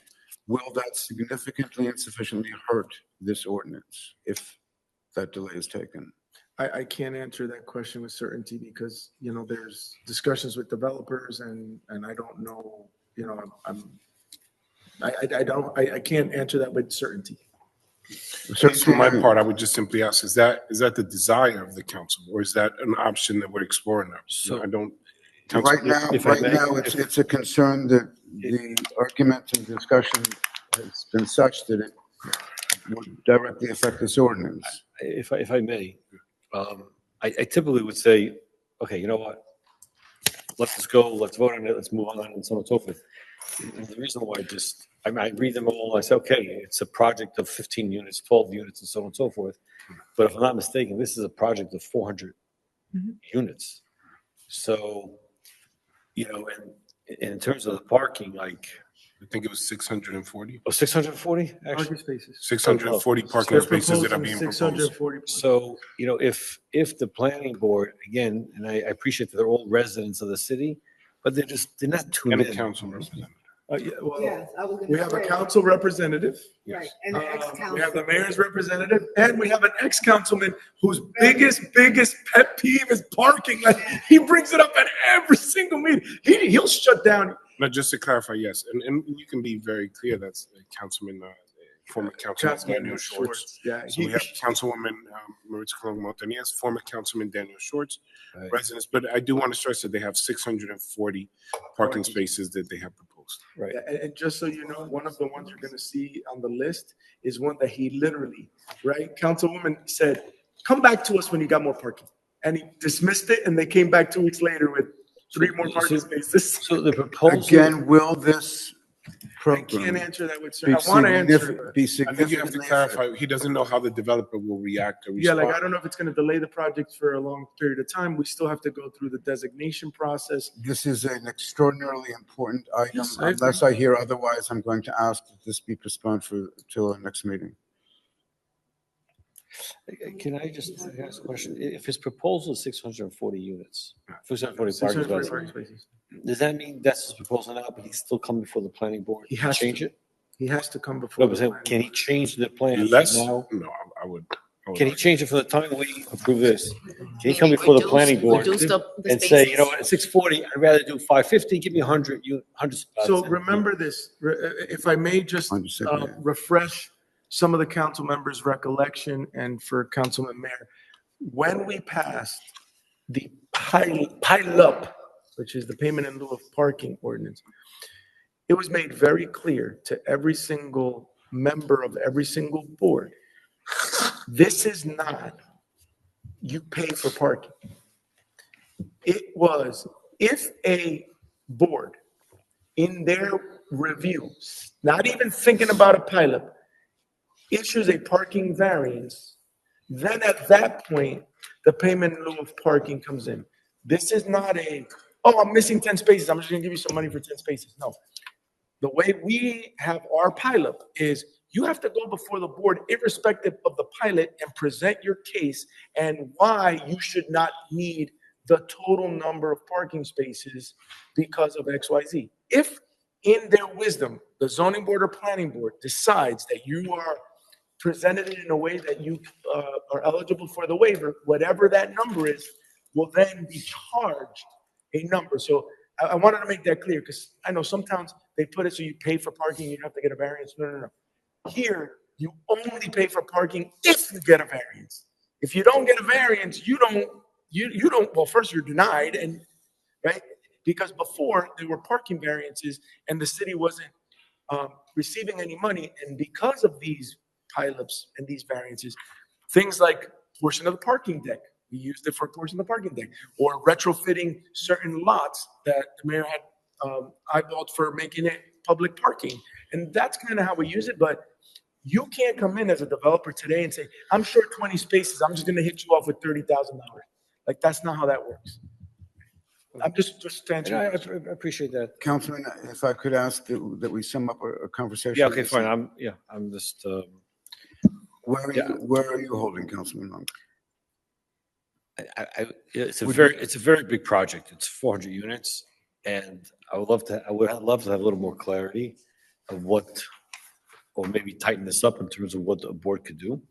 will that significantly and sufficiently hurt this ordinance if that delay is taken? I can't answer that question with certainty because, there's discussions with developers and I don't know, I can't answer that with certainty. So for my part, I would just simply ask, is that the desire of the council, or is that an option that we're exploring now? So- I don't. Right now, if I may, it's a concern that the argument and discussion has been such that it would directly affect this ordinance. If I may, I typically would say, okay, you know what? Let's just go, let's vote on it, let's move on, and so on and so forth. And the reason why I read them all, I say, okay, it's a project of 15 units, 12 units, and so on and so forth. But if I'm not mistaken, this is a project of 400 units. So, and in terms of the parking, I think it was 640. Oh, 640, actually? Parking spaces. 640 parking They're spaces that are proposing being proposed. 640. So, if the planning board, again, and I appreciate that they're all residents of the city, but they're not tuned And a in. council representative. Yeah, well, Yes, I was gonna we have a say. council representative. Right, and the We have ex-council. the mayor's representative, and we have an ex-councilman whose biggest pet peeve is parking. Like, he brings it up at every single meeting. He'll shut down. Now, just to clarify, yes, and you can be very clear, that's Councilman, former Councilman Daniel Schwartz. Yeah. So we have Councilwoman Maritza Colon Montañez, former Councilman Daniel Schwartz, Right. residents, but I do want to stress that they have 640 parking spaces that they have proposed. Right. And just so you know, one of the ones you're gonna see on the list is one that he literally, right? Councilwoman said, come back to us when you got more parking. And he dismissed it, and they came back 2 weeks later with 3 more parking spaces. So the proposal. Again, will this I can't program answer that with be certainty. I want to answer significant, it. be I think you have to significantly? clarify, he doesn't know how the developer will react or Yeah, respond. like, I don't know if it's gonna delay the project for a long period of time. We still have to go through the designation process. This is an extraordinarily important item. Yes, I agree. Unless I hear otherwise, I'm going to ask that this be postponed till our next meeting. Can I just ask a question? If his proposal is 640 units, 640 640 parking parking spaces, spaces. does that mean that's his proposal now, but he's still coming before the planning board? He to has to. change it? He has to come before. No, but the then can he change the plan Less? now? No, I would. Can he change it from the time we approve this? Can he come before the planning board Reduce the and say, spaces. at 640, I'd rather do 550, give me 100 spots. So remember this, if I may just Understood, yeah. refresh some of the council members' recollection and for Councilman Mayor. When we passed the pile up, which is the payment in lieu of parking ordinance, it was made very clear to every single member of every single board, this is not, you pay for parking. It was, if a board in their review, not even thinking about a pilot, issues a parking variance, then at that point, the payment in lieu of parking comes in. This is not I'm missing 10 spaces, I'm just gonna give you some money for 10 spaces. No. The way we have our pilot is you have to go before the board irrespective of the pilot and present your case and why you should not need the total number of parking spaces because of XYZ. If in their wisdom, the zoning board or planning board decides that you are presented it in a way that you are eligible for the waiver, whatever that number is, will then be charged a number. So I wanted to make that clear because I know sometimes they put it so you pay for parking, you have to get a variance. No. Here, you only pay for parking if you get a variance. If you don't get a variance, you don't, well, first you're denied, and right? Because before there were parking variances and the city wasn't receiving any money. And because of these pileups and these variances, things like portion of the parking deck, we used it for a portion of the parking deck, or retrofitting certain lots that the mayor had eyeballed for making it public parking. And that's kind of how we use it, but you can't come in as a developer today and say, I'm short 20 spaces, I'm just gonna hit you off with $30,000. Like, that's not how that works. I'm just And I answering. appreciate that. Councilman, if I could ask that we sum up a conversation. Yeah, okay, fine. I'm just, Where are you holding, Councilman Long? it's a very big project. It's 400 units. And I would love to have a little more clarity of what, or maybe tighten this up in terms of what the board could do.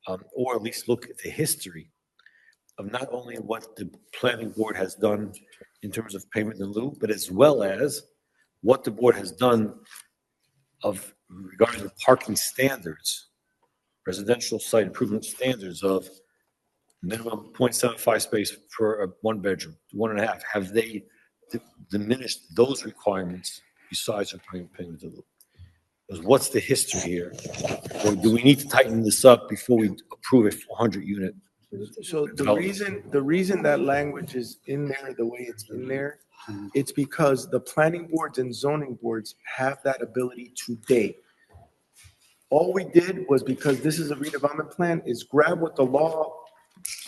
Or at least look at the history of not only what the planning board has done in terms of payment in lieu, but as well as what the board has done regarding the parking standards, residential site improvement standards of minimum 0.75 space for a 1 bedroom, 1.5. Have they diminished those requirements besides the payment in lieu? Because what's the history here? Or do we need to tighten this up before we approve a 400 unit? So the reason that language is in there the way it's in there, it's because the planning boards and zoning boards have that ability today. All we did was, because this is a redevelopment plan, is grab what the law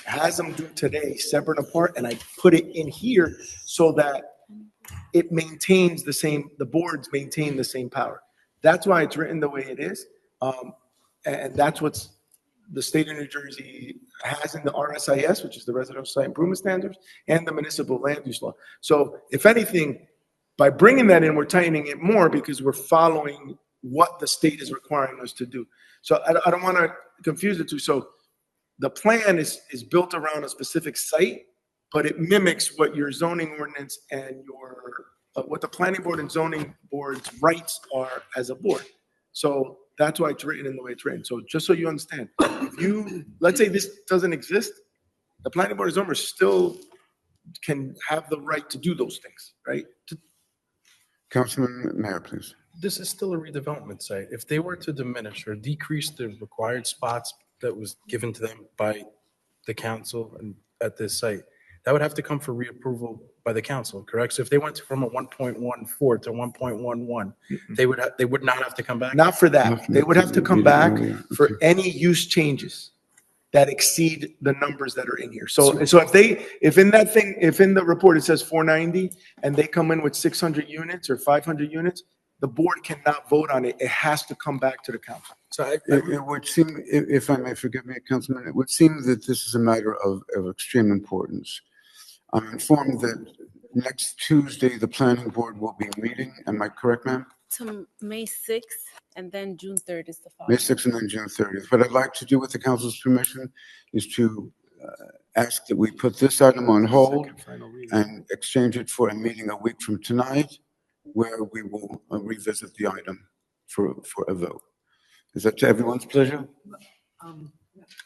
has them do today, separate apart, and I put it in here so that it maintains the same, the boards maintain the same power. That's why it's written the way it is. And that's what's the state of New Jersey has in the RSIS, which is the Residential Site Improvement Standards, and the Municipal Land Use Law. So if anything, by bringing that in, we're tightening it more because we're following what the state is requiring us to do. So I don't want to confuse the two. So the plan is built around a specific site, but it mimics what your zoning ordinance and your, what the planning board and zoning board's rights are as a board. So that's why it's written in the way it's written. So just so you understand, if you, let's say this doesn't exist, the planning board and zoning board still can have the right to do those things, right? Councilman Mayor, please. This is still a redevelopment site. If they were to diminish or decrease the required spots that was given to them by the council and at this site, that would have to come for reapproval by the council, correct? So if they went from a 1.14 to 1.11, they would not have to come back? Not for that. They would have to come back for any use changes that exceed the numbers that are in here. So if in that thing, if in the report it says 490 and they come in with 600 units or 500 units, the board cannot vote on it. It has to come back to the council. So it would seem, if I may, forgive me, Councilman, it would seem that this is a matter of extreme importance. I'm informed that next Tuesday, the planning board will be meeting. Am I correct, ma'am? To May 6th, and then June 3rd is the following. May 6th and then June 30th. What I'd like to do with the council's permission is to ask that we put this item on hold and exchange it for a meeting a week from tonight, where we will revisit the item for a vote. Is that to everyone's pleasure?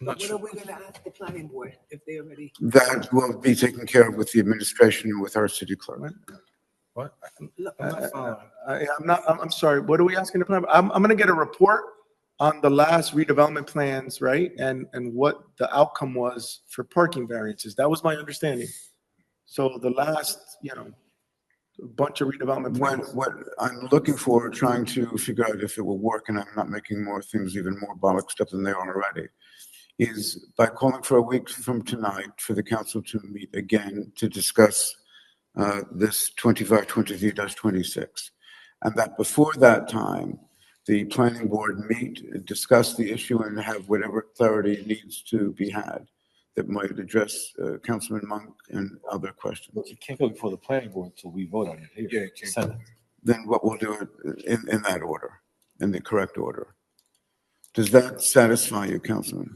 What are we gonna ask the planning board if they already? That will be taken care of with the administration and with our city clerk. What? I'm sorry, what are we asking the planning? I'm gonna get a report on the last redevelopment plans, right? And what the outcome was for parking variances. That was my understanding. So the last, a bunch of redevelopment plans. What I'm looking for, trying to figure out if it will work, and I'm not making more things even more bollocks up than they are already, is by calling for a week from tonight for the council to meet again to discuss this 2523-26. And that before that time, the planning board meet, discuss the issue, and have whatever clarity needs to be had that might address Councilman Monk and other questions. You can't go before the planning board until we vote on it here. Yeah, you can't. Senate. Then what we'll do it in that order, in the correct order. Does that satisfy you, Councilman?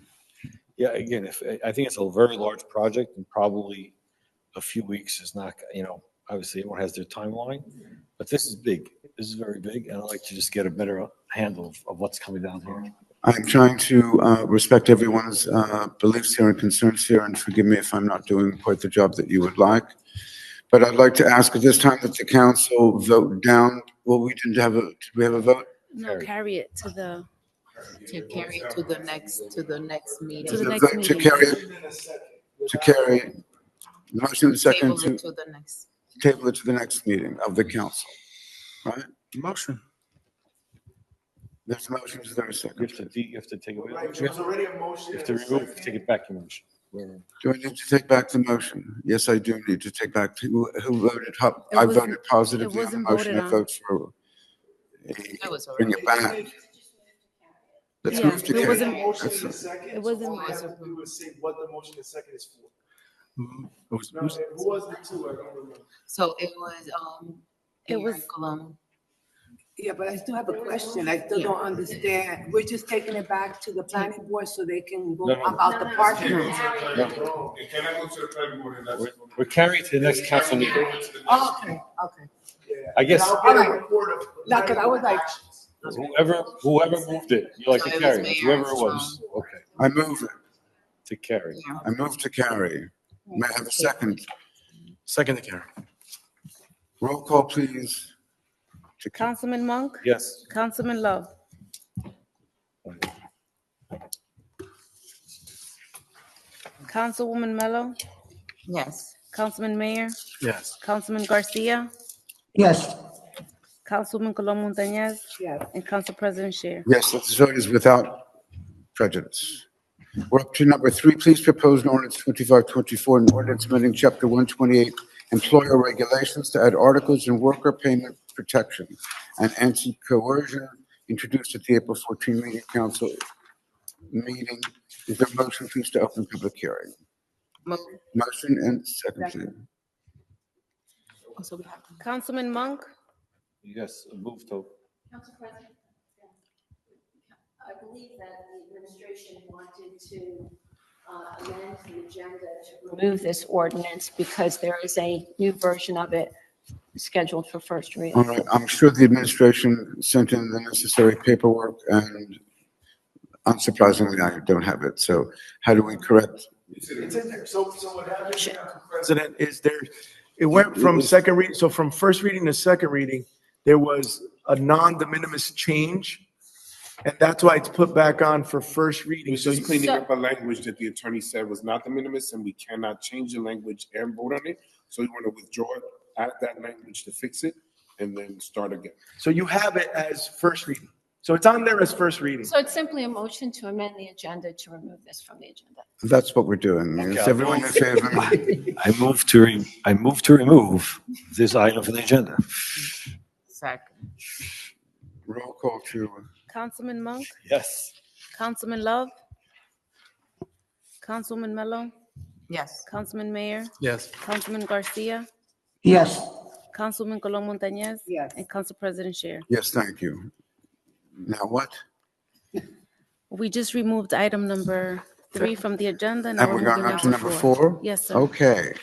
Yeah, again, I think it's a very large project and probably a few weeks is not, obviously everyone has their timeline, but this is big. This is very big, and I'd like to just get a better handle of what's coming down here. I'm trying to respect everyone's beliefs here and concerns here, and forgive me if I'm not doing quite the job that you would like. But I'd like to ask at this time that the council vote down. Well, did we have a vote? No, carry it to the. To carry it to the next meeting. To the The next vote meeting. to carry, motion and second Table it to to the next. table it to the next meeting of the council, right? Motion. There's a motion, is there a second? You have to take away. Right, there was already a motion. You have to remove, take it back, your motion. Do I need to take back the motion? Yes, I do need to take back, who voted, It I wasn't- voted positively on the wasn't motion, voted I on. vote for, That was bring it back. Let's Yeah, move to it carry. wasn't- Motion That's in a it. second. It wasn't- All I have to do is say what the motion in second is for. Who Who was the two? I don't remember. So it was, It Mayor was- Colon. Yeah, but I still have a question. I still don't understand. We're just taking it back to the planning board so they can go No, no. about the parking. It cannot go to the planning board and that's. We're carrying to the next council meeting. Oh, okay, okay. I guess I'll get a report of. No, 'cause I was like- whoever moved it, you like So to it was carry, it, Mayor whoever it was, Armstrong. okay, I move it, to carry. Yeah. I move to carry. May I have a second? Second to carry. Roll call, please. To carry. Councilman Monk? Yes. Councilman Love? Councilwoman Mello? Yes. Councilman Mayor? Yes. Councilman Garcia? Yes. Councilwoman Colon Montañez? Yes. And Council President Scher. Yes, this vote is without prejudice. We're up to number 3. Please propose an ordinance 2524, an ordinance amending chapter 128 employer regulations to add articles in worker payment protection and anti-coercion introduced at the April 14 meeting council meeting. Is there a motion, please, to open public hearing? Move. Motion and second. Also, we have Councilman Monk, Yes, move to. Council President, I believe that the administration wanted to amend the agenda to remove this ordinance because there is a new version of it scheduled for first All reading. right, I'm sure the administration sent in the necessary paperwork, and unsurprisingly, I don't have it. So how do we correct? It's in there. So what happened, Council President, is it went from second reading, so from first reading to second reading, there was a non-de minimis change. And that's why it's put back on for first It reading. was So just cleaning up a language that the attorney said was not the minimus, and we cannot change the language and vote on it. So we want to withdraw it, add that language to fix it, and then start again. So you have it as first reading. So it's on there as first reading. So it's simply a motion to amend the agenda to remove this from the agenda. That's what we're doing. Is everyone in favor? I move to remove this item from the agenda. second. Roll call to, Councilman Monk, Yes. Councilman Love, Councilwoman Mello, Yes. Councilman Mayor, Yes. Councilman Garcia, Yes. Councilwoman Colon Montañez, Yes. and Council President Scher. yes, thank you. Now what? We just removed item number 3 from the agenda. Now And we're we're going moving on to number 4? Yes, sir. Okay.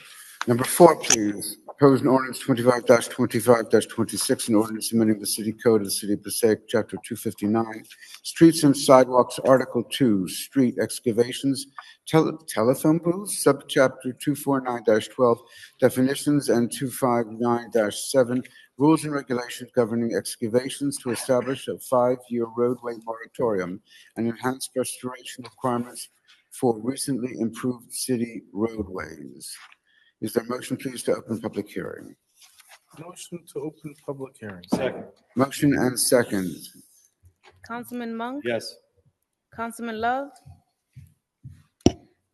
Number 4, please. Proposed ordinance 25-25-26, an ordinance amending the city code of the city of Passaic, chapter 259, streets and sidewalks, article 2, street excavations, telephone booths, subchapter 249-12, definitions, and 259-7, rules and regulations governing excavations to establish a 5-year roadway moratorium and enhance restoration requirements for recently improved city roadways. Is there a motion, please, to open public hearing? Motion to open public hearing. Second. Motion and second. Councilman Monk, Yes. Councilman Love,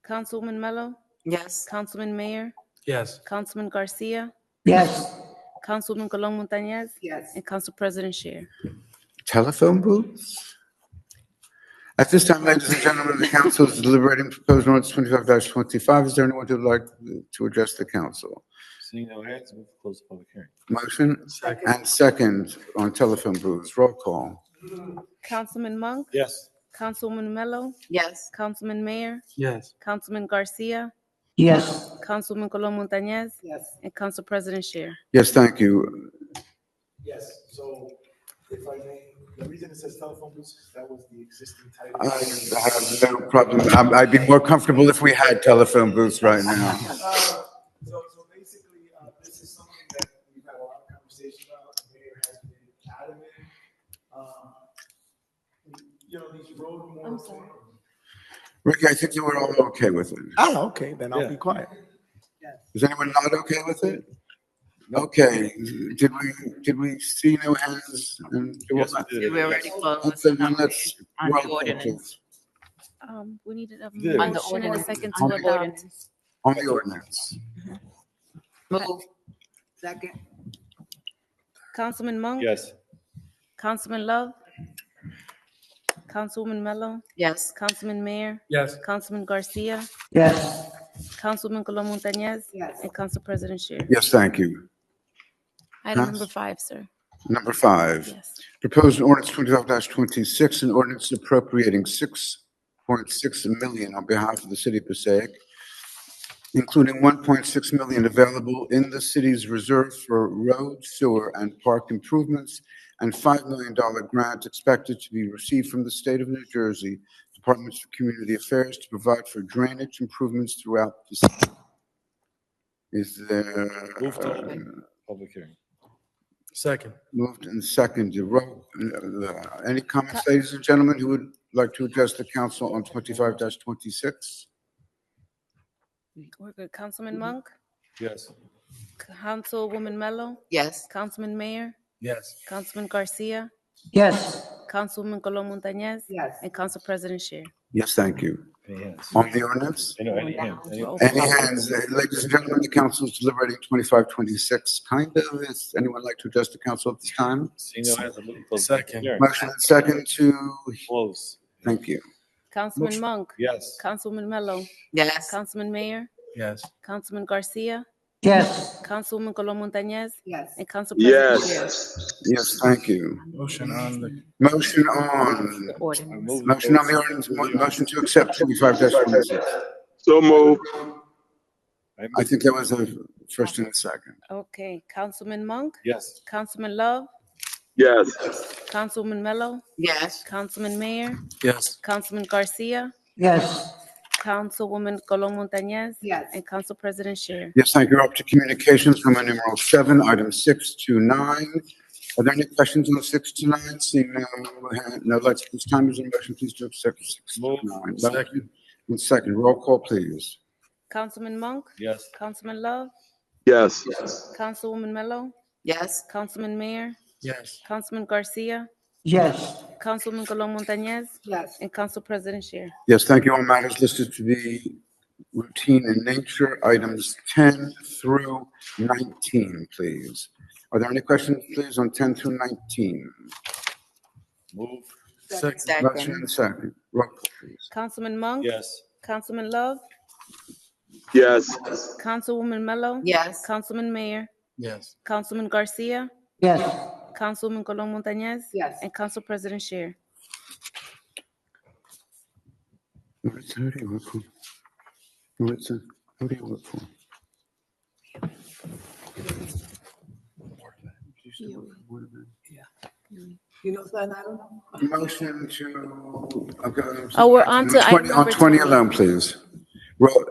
Councilwoman Mello, Yes. Councilman Mayor, Yes. Councilman Garcia, Yes. Councilwoman Colon Montañez, Yes. and Council President Scher. Telephone booths? At this time, ladies and gentlemen, the council is deliberating proposed ordinance 25-25. Is there anyone who would like to address the council? Seeing no hands, move to close the public hearing. Motion and second on telephone booths. Roll call. Councilman Monk, Yes. Councilwoman Mello, Yes. Councilman Mayor, Yes. Councilman Garcia, Yes. Councilwoman Colon Montañez, Yes. and Council President Scher. Yes, thank you. Yes, so if I may, the reason it says telephone booths, that was the existing title. I have no problem. I'd be more comfortable if we had telephone booths right now. So basically, this is something that we've had a lot of conversation about. The mayor has been adamant. These road moratoriums. Ricky, I think you were all okay with it. Oh, okay, then I'll be quiet. Is anyone not okay with it? Okay, did we see no hands? Yes, we did. We already closed. Okay, then let's On roll the call, ordinance. please. We needed a Did. On the motion and a ordinance. second On to the adopt. ordinance. On the ordinance. Move. Second. Councilman Monk, Yes. Councilman Love, Councilwoman Mello, Yes. Councilman Mayor, Yes. Councilman Garcia, Yes. Councilwoman Colon Montañez, Yes. and Council President Scher. Yes, thank you. Item Pass. number 5, sir. Number 5. Yes. Proposed ordinance 25-26, an ordinance appropriating $6.6 million on behalf of the city of Passaic, including $1.6 million available in the city's reserve for road, sewer, and park improvements, and $5 million grant expected to be received from the state of New Jersey Departments of Community Affairs to provide for drainage improvements throughout the city. Is there? Move to open public hearing. Second. Moved and seconded. Any comments, ladies and gentlemen, who would like to address the council on 25-26? We're good. Councilman Monk, Yes. Councilwoman Mello, Yes. Councilman Mayor, Yes. Councilman Garcia, Yes. Councilwoman Colon Montañez, Yes. and Council President Scher. Yes, thank you. Any hands? on the ordinance? Any hands? Any hands? Ladies and gentlemen, the council is deliberating 2526. Kind of, is anyone like to address the council at this time? See no hands, I'm moving to close. Second. Hearing. Motion and second to, Close. thank you. Councilman Monk. Yes. Councilman Mello. Yes. Councilman Mayor. Yes. Councilman Garcia. Yes. Councilwoman Colon Montañez. Yes. And Council President Chair. Yes, thank you. Motion on the, Motion on, The ordinance. motion on the ordinance, motion to accept 25-26. So move. I think that was a first and a second. Okay, Councilman Monk. Yes. Councilman Love. Yes. Councilwoman Mello. Yes. Councilman Mayor. yes. Councilman Garcia. Yes. Councilwoman Colon Montañez. Yes. And Council President Scheer. Yes, thank you. Up to communications, Roman numeral 7, items 6 to 9. Are there any questions on 6 to 9? Seeing no lights at this time, is there a motion please to accept 6 to 9? Second. One second, roll call, please. Councilman Monk. Yes. Councilman Love. Yes. Councilwoman Mello. Yes. Councilman Mayor. Yes. Councilman Garcia. Yes. Councilwoman Colon Montañez. Yes. And Council President Scheer. Yes, thank you. All matters listed to be routine in nature, items 10 through 19, please. Are there any questions, please, on 10 through 19? Move. Second. Motion and second. Roll call, please. Councilman Monk. Yes. Councilman Love. Yes. Councilwoman Mello. Yes. Councilman Mayor. Yes. Councilman Garcia. Yes. Councilwoman Colon Montañez. Yes. And Council President Scheer. Maritza, who do you work for? Maritza, who do you work for? You know something I don't know? Motion to, okay. Oh, we're on to item 20, on number 20 20. alone, please. Roll,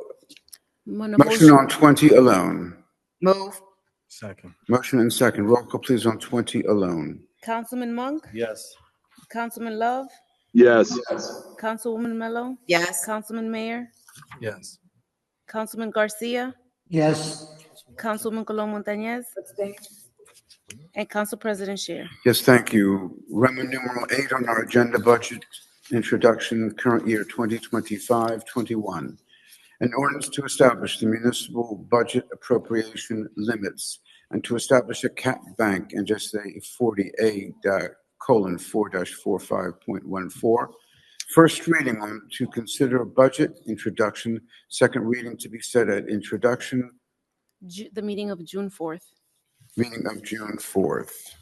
Motion. motion on 20 alone. Move. Second. Motion and second. Roll call, please, on 20 alone. Councilman Monk. Yes. Councilman Love. Yes. Councilwoman Mello. Yes. Councilman Mayor. Yes. Councilman Garcia. Yes. Councilwoman Colon Montañez. And Council President Scheer. Yes, thank you. Roman numeral 8 on our agenda, budget introduction, current year 2025-21. An ordinance to establish the municipal budget appropriation limits and to establish a cap bank and just a 40A:4-45.14. First reading on to consider budget introduction, second reading to be set at introduction, The meeting of June 4th. meeting of June 4th.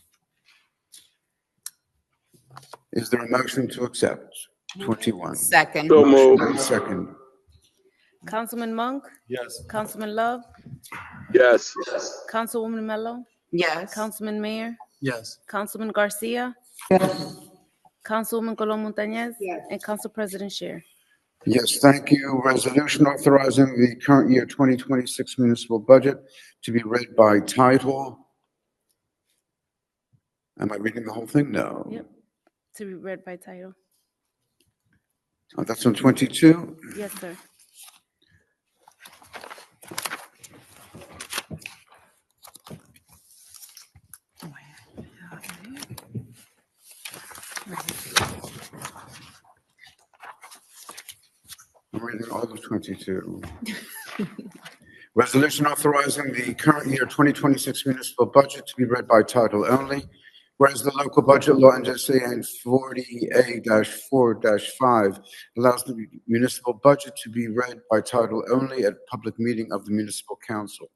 Is there a motion to accept? 21. Second. So move. Motion and second. Councilman Monk. Yes. Councilman Love. Yes. Councilwoman Mello. Yes. Councilman Mayor. Yes. Councilman Garcia. Yes. Councilwoman Colon Montañez. Yes. And Council President Scheer. Yes, thank you. Resolution authorizing the current year 2026 municipal budget to be read by title. Am I reading the whole thing? No. Yep. To be read by title. Oh, that's on 22? Yes, sir. I'm reading all of 22. Resolution authorizing the current year 2026 municipal budget to be read by title only. Whereas the local budget law NJSA 40A-4-5 allows the municipal budget to be read by title only at public meeting of the municipal council.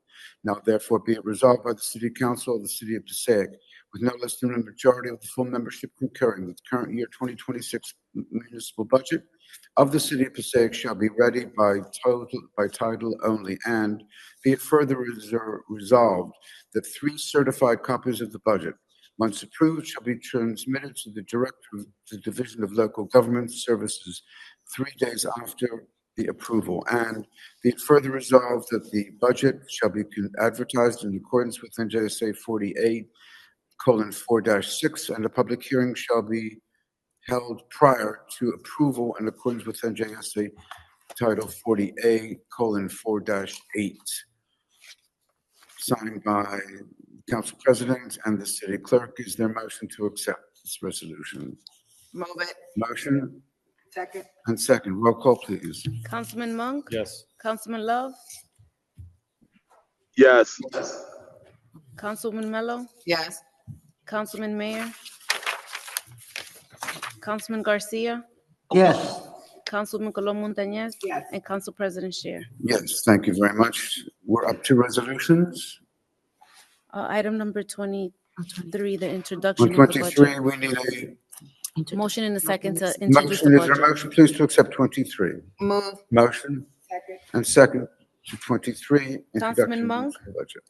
Now therefore be it resolved by the City Council of the City of Passaic, with no less than a majority of the full membership concurring that the current year 2026 municipal budget of the City of Passaic shall be read by title only, and be it further resolved that 3 certified copies of the budget, once approved, shall be transmitted to the Director of the Division of Local Government Services 3 days after the approval, and be it further resolved that the budget shall be advertised in accordance with NJSA 48:4-6, and a public hearing shall be held prior to approval in accordance with NJSA Title 40A:4-8. Signed by Council President and the City Clerk. Is there a motion to accept this resolution? Move it. Motion Second. and second. Roll call, please. Councilman Monk? Yes. Councilman Love? Yes. Councilwoman Mello? Yes. Councilman Mayor? Councilman Garcia? Yes. Councilwoman Colon Montañez? Yes. And Council President Shear. Yes, thank you very much. We're up to resolutions. Item number 23, the On introduction of the 23, budget. we need Motion in a second to a introduce the motion. Is there a budget. motion, please, to accept 23? Move. Motion Second. and second to 23, Councilman introduction Monk? of the budget.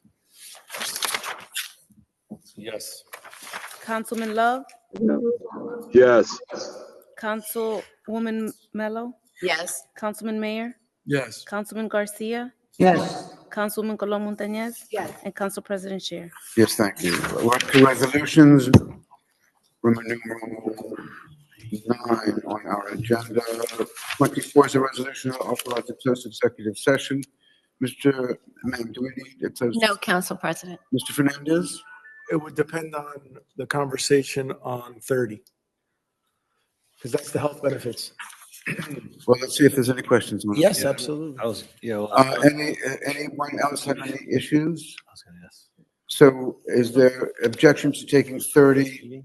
Yes. Councilman Love? Yes. Councilwoman Mello? Yes. Councilman Mayor? Yes. Councilman Garcia? Yes. Councilwoman Colon Montañez? Yes. And Council President Shear. Yes, thank you. We're up to resolutions. Roman numeral 9 on our agenda. 24 is a resolution to authorize a closed executive session. Ma'am, do we need a closed? No, Council President. Mr. Fernandez? It would depend on the conversation on 30. Because that's the health benefits. Well, let's see if there's any questions. on it. Yes, absolutely. I was, Anyone else have any issues? I was gonna ask. So is there objection to taking 30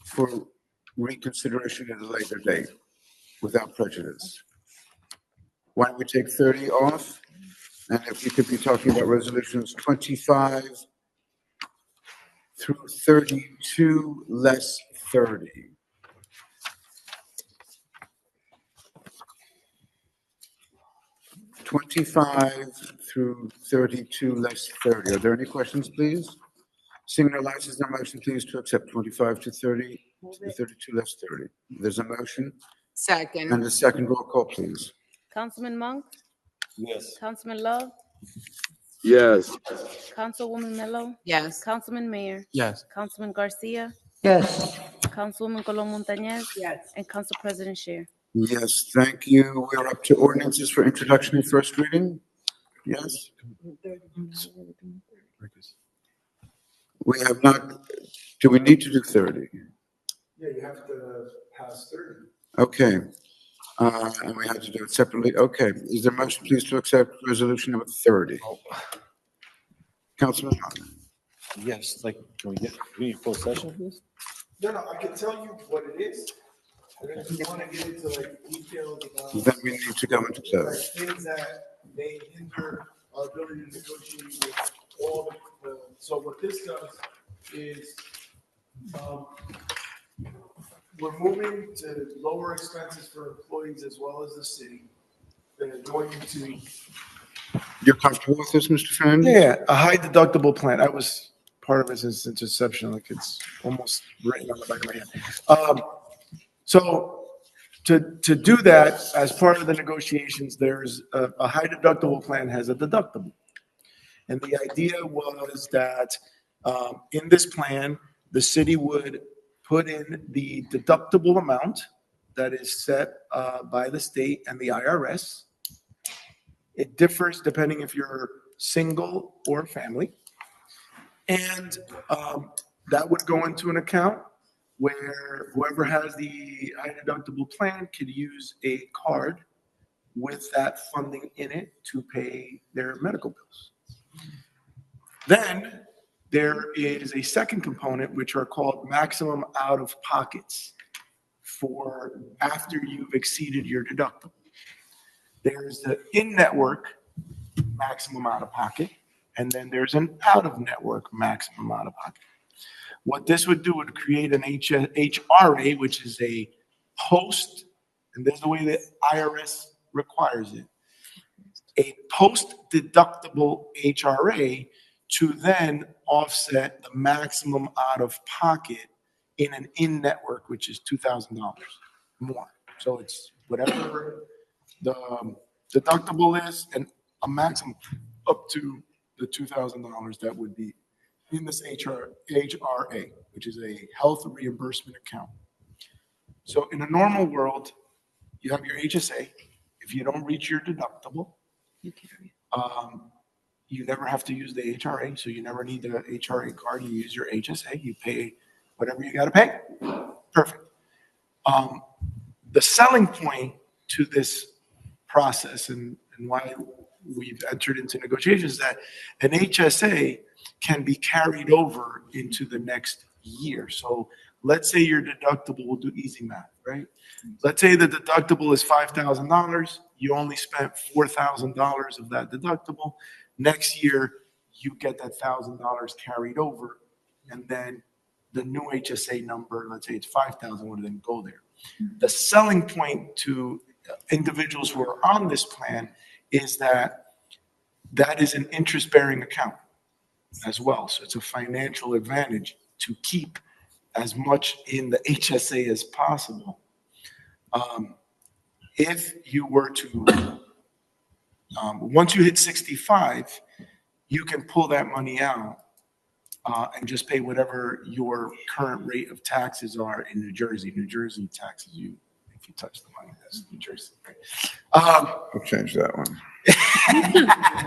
for reconsideration at a later date without prejudice? Why don't we take 30 off? And if we could be talking about resolutions 25 through 32 less 30. '25 through 32 less 30. Are there any questions, please? Seeing no lights, is there a motion, please, to accept 25 to 30, to 32 less 30? There's a motion Second. and a second. Roll call, please. Councilman Monk? Yes. Councilman Love? Yes. Councilwoman Mello? Yes. Councilman Mayor? Yes. Councilman Garcia? Yes. Councilwoman Colon Montañez? Yes. And Council President Shear. Yes, thank you. We're up to ordinances for introduction and first reading. Yes? We have not, do we need to do 30? Yeah, you have to pass 30. Okay. And we have to do it separately. Okay. Is there a motion, please, to accept resolution number 30? Councilman Hahn. Yes, like, can we need full session for this? No, I can tell you what it is. And if you want to get into like details about Then we need to go into like close. things that may hinder our ability to negotiate with all so what this does is, we're moving to lower expenses for employees as well as the city. They're going into. You're comfortable with this, Mr. Fernandez? Yeah, a high deductible plan. I was part of it since its inception, like it's almost written on the back of my hand. So to do that, as part of the negotiations, there's a high deductible plan has a deductible. And the idea was that in this plan, the city would put in the deductible amount that is set by the state and the IRS. It differs depending if you're single or family. And that would go into an account where whoever has the high deductible plan could use a card with that funding in it to pay their medical bills. Then there is a second component, which are called maximum out-of-pockets for after you've exceeded your deductible. There's the in-network maximum out-of-pocket, and then there's an out-of-network maximum out-of-pocket. What this would do would create an HRA, which is a post, and this is the way the IRS requires it, a post-deductible HRA to then offset the maximum out-of-pocket in an in-network, which is $2,000 more. So it's whatever the deductible is and a maximum up to the $2,000 that would be in this HRA, which is a health reimbursement account. So in a normal world, you have your HSA. If you don't reach your deductible, you never have to use the HRA, so you never need the HRA card. You use your HSA, you pay whatever you got to pay. Perfect. The The selling point to this process and why we've entered into negotiations is that an HSA can be carried over into the next year. So let's say your deductible, we'll do easy math, right? Let's say the deductible is $5,000. You only spent $4,000 of that deductible. Next year, you get that $1,000 carried over, and then the new HSA number, let's say it's 5,000, would then go there. The selling point to individuals who are on this plan is that that is an interest-bearing account as well. So it's a financial advantage to keep as much in the HSA as possible. If you were to, once you hit 65, you can pull that money out and just pay whatever your current rate of taxes are in New Jersey. New Jersey taxes you if you touch the money. That's New Jersey. Right? I'll change that one.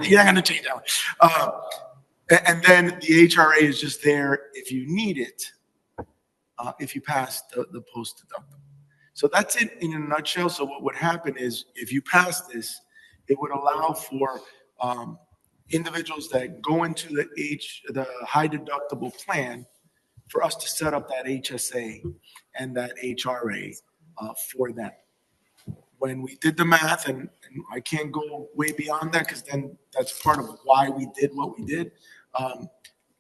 You're not going to change that one. And then the HRA is just there if you need it, if you pass the post-deductible. So that's it in a nutshell. So what would happen is if you pass this, it would allow for individuals that go into the high deductible plan for us to set up that HSA and that HRA for them. When we did the math, and I can't go way beyond that because then that's part of why we did what we did.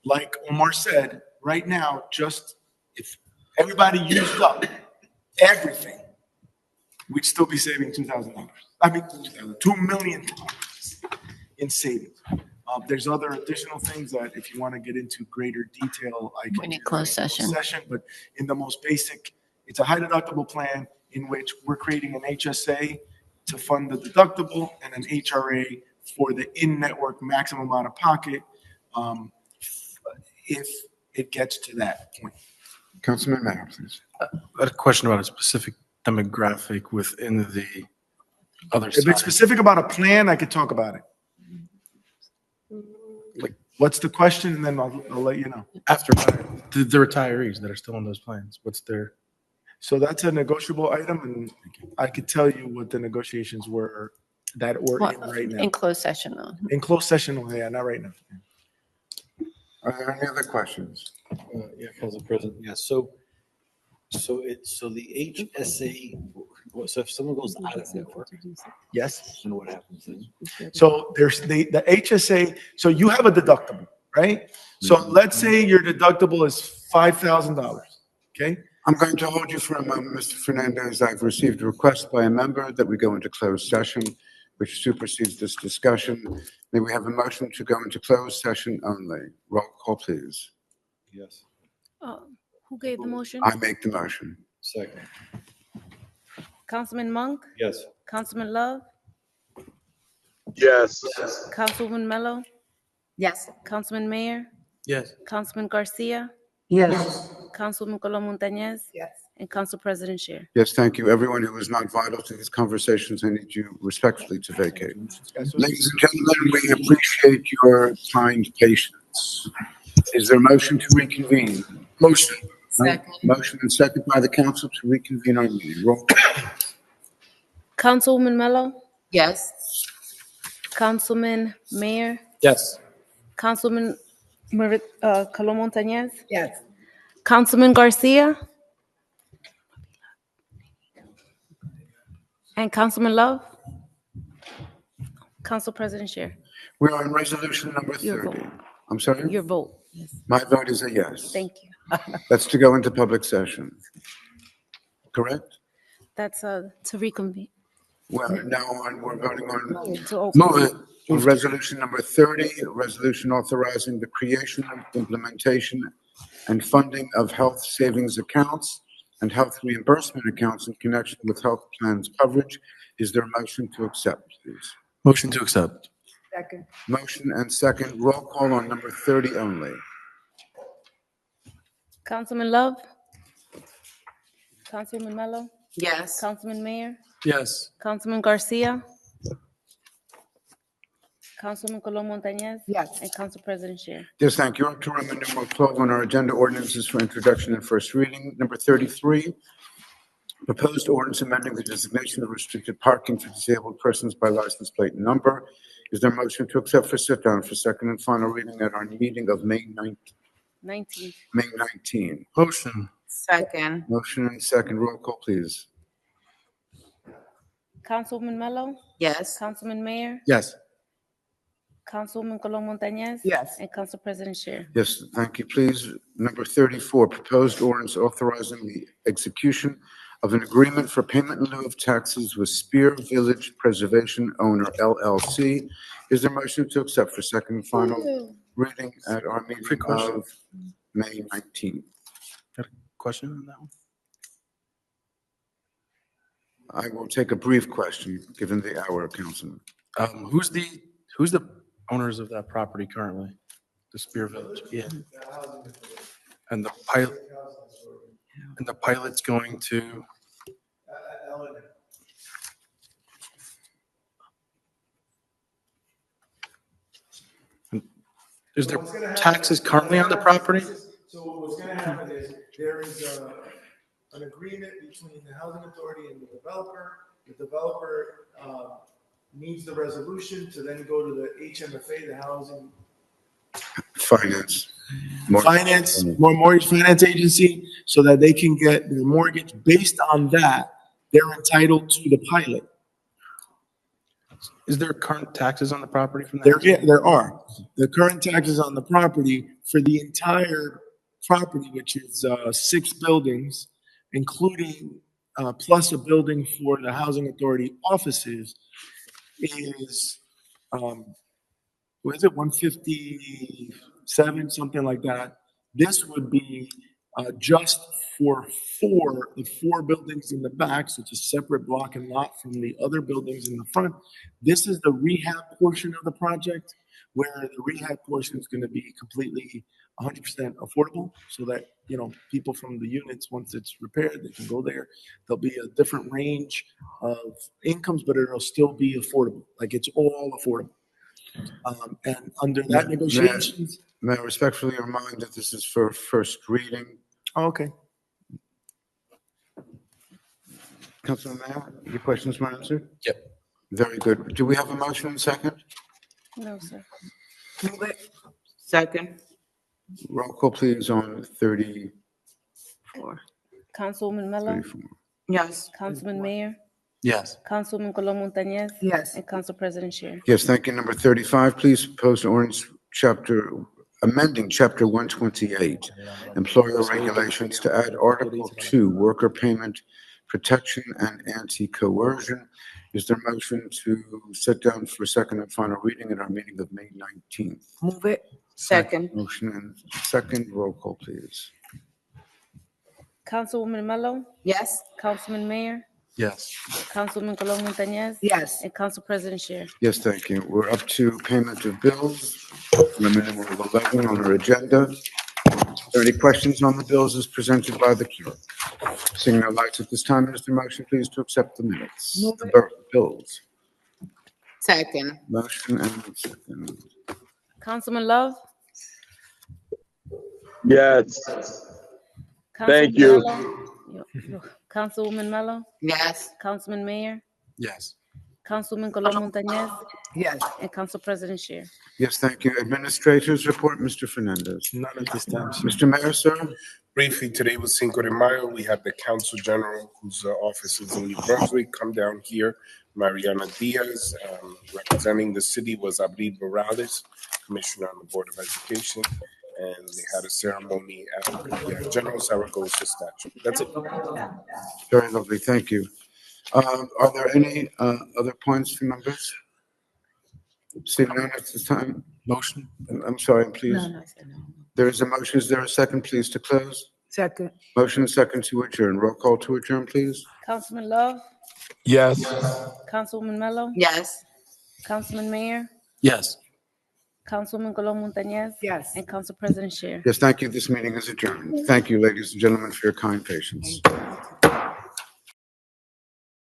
Like Omar said, right now, just if everybody used up everything, we'd still be saving $2,000. I mean, $2 million in savings. There's other additional things that if you want to get into greater detail, I can. We need closed session. But in the most basic, it's a high deductible plan in which we're creating an HSA to fund the deductible and an HRA for the in-network maximum out of pocket if it gets to that point. Councilman Mayor, please. I had a question about a specific demographic within the other If side. it's specific about a plan, I could talk about it. Like, what's the question? And then I'll let you know. After the retirees that are still on those plans, what's their? So that's a negotiable item, and I could tell you what the negotiations were that we're in right now. In closed session, though. In closed session, yeah, not right now. Are there any other questions? Yeah, Council President, yeah, so the HSA, so if someone goes out of network, Yes. then what happens then? So there's the HSA, so you have a deductible, right? So let's say your deductible is $5,000, okay? I'm going to hold you for a moment, Mr. Fernandez. I've received a request by a member that we go into closed session, which supersedes this discussion. May we have a motion to go into closed session only? Roll call, please. Yes. Who gave the motion? I make the motion. Second. Councilman Monk? Yes. Councilman Love? Yes. Councilwoman Mello? Yes. Councilman Mayor? Yes. Councilman Garcia? Yes. Councilwoman Colón Montañez? Yes. And Council President Scheer. Yes, thank you. Everyone who is not vital to these conversations, I need you respectfully to vacate. Ladies and gentlemen, we appreciate your kind patience. Is there a motion to reconvene? Motion. Second. Motion and second by the council to reconvene our meeting. Roll call. Councilwoman Mello? Yes. Councilman Mayor? Yes. Councilman Colón Montañez? Yes. Councilman Garcia? And Councilman Love? Council President Scheer. We are on resolution number Your 30. vote. I'm sorry? Your vote. Yes. My vote is a yes. Thank you. That's to go into public session. Correct? That's to reconvene. Well, now we're voting on, To open. move it. On resolution number 30, a resolution authorizing the creation, implementation, and funding of health savings accounts and health reimbursement accounts in connection with health plans coverage. Is there a motion to accept, please? Motion to accept. Second. Motion and second. Roll call on number 30 only. Councilman Love? Councilwoman Mello? Yes. Councilman Mayor? Yes. Councilman Garcia? Councilman Colón Montañez? Yes. And Council President Scheer. Yes, thank you. Up to Roman numeral 12 on our agenda, ordinances for introduction and first reading. Number 33, Proposed ordinance amending the designation of restricted parking for disabled persons by license plate and number. Is there a motion to accept for sit down for second and final reading at our meeting of May 19th. 19? Motion. Second. Motion and second. Roll call, please. Councilwoman Mello? Yes. Councilman Mayor? Yes. Councilwoman Colon Montañez? Yes. And Council President Scher. Yes, thank you. Please, number 34, proposed ordinance authorizing the execution of an agreement for payment in lieu of taxes with Spear Village Preservation Owner LLC. Is there a motion to accept for second and final reading at our meeting Quick question. of May 19th? Question on that one? I will take a brief question, given the hour, Councilman. Who's the owners of that property currently? The Spear Village? Yeah. And the pilot's going to, is there taxes currently on the property? So what's gonna happen is, there is an agreement between the housing authority and the developer. The developer needs the resolution to then go to the HMFA, the housing Finance. mortgage finance agency, so that they can get their mortgage. Based on that, they're entitled to the pilot. Is there current taxes on the property from that? There are. The current taxes on the property for the entire property, which is 6 buildings, including plus a building for the housing authority offices, is what is it, 157, something like that. This would be just for the 4 buildings in the back, so it's a separate block and lot from the other buildings in the front. This is the rehab portion of the project, where the rehab portion is going to be completely 100% affordable, so that, you know, people from the units, once it's repaired, they can go there. There'll be a different range of incomes, but it'll still be affordable. Like, it's all affordable. And under that negotiations. May I respectfully remind that this is for first reading? Oh, okay. Councilman Mayor, your questions were answered? Yep. Very good. Do we have a motion and second? No, sir. Move it. Second. Roll call, please, on 34. Councilwoman Mello? Yes. Councilman Mayor? Yes. Councilwoman Colon Montañez? Yes. And Council President Scher. Yes, thank you. Number 35, please propose ordinance amending Chapter 128, Employer Regulations, to add Article 2, Worker Payment Protection and Anti-Coercion. Is there a motion to sit down for second and final reading at our meeting of May 19th? Move it. Second. Motion and second. Roll call, please. Councilwoman Mello? Yes. Councilman Mayor? Yes. Councilwoman Colon Montañez? Yes. And Council President Scher. Yes, thank you. We're up to payment of bills. Limited number of 11 on our agenda. Are there any questions on the bills as presented by the clerk? Seeing no lights at this time, is there a motion, please, to accept the minutes? Move it. The bills. Second. Motion and second. Councilman Love? Yes. Councilwoman Thank you. Mello? Councilwoman Mello? Yes. Councilman Mayor? Yes. Councilwoman Colon Montañez? Yes. And Council President Scher. Yes, thank you. Administrators report, Mr. Fernandez. None at this time. Mr. Mayor, sir? Briefly, today was Cinco de Mayo. We had the Council General, whose office is in New Brunswick, come down here. Mariana Diaz, representing the city, was Abril Morales, Commissioner on the Board of Education. And they had a ceremony at the General Zaragoza statue. That's it. Very lovely, thank you. Are there any other points for members? Seeing none at this time? Motion. I'm sorry, please. No, I said no. There is a motion. Is there a second, please, to close? Second. Motion second to adjourn. Roll call to adjourn, please. Councilman Love? Yes. Councilwoman Mello? Yes. Councilman Mayor? Yes. Councilwoman Colon Montañez? Yes. And Council President Scher. Yes, thank you. This meeting is adjourned. Thank you, ladies and gentlemen, for your kind patience.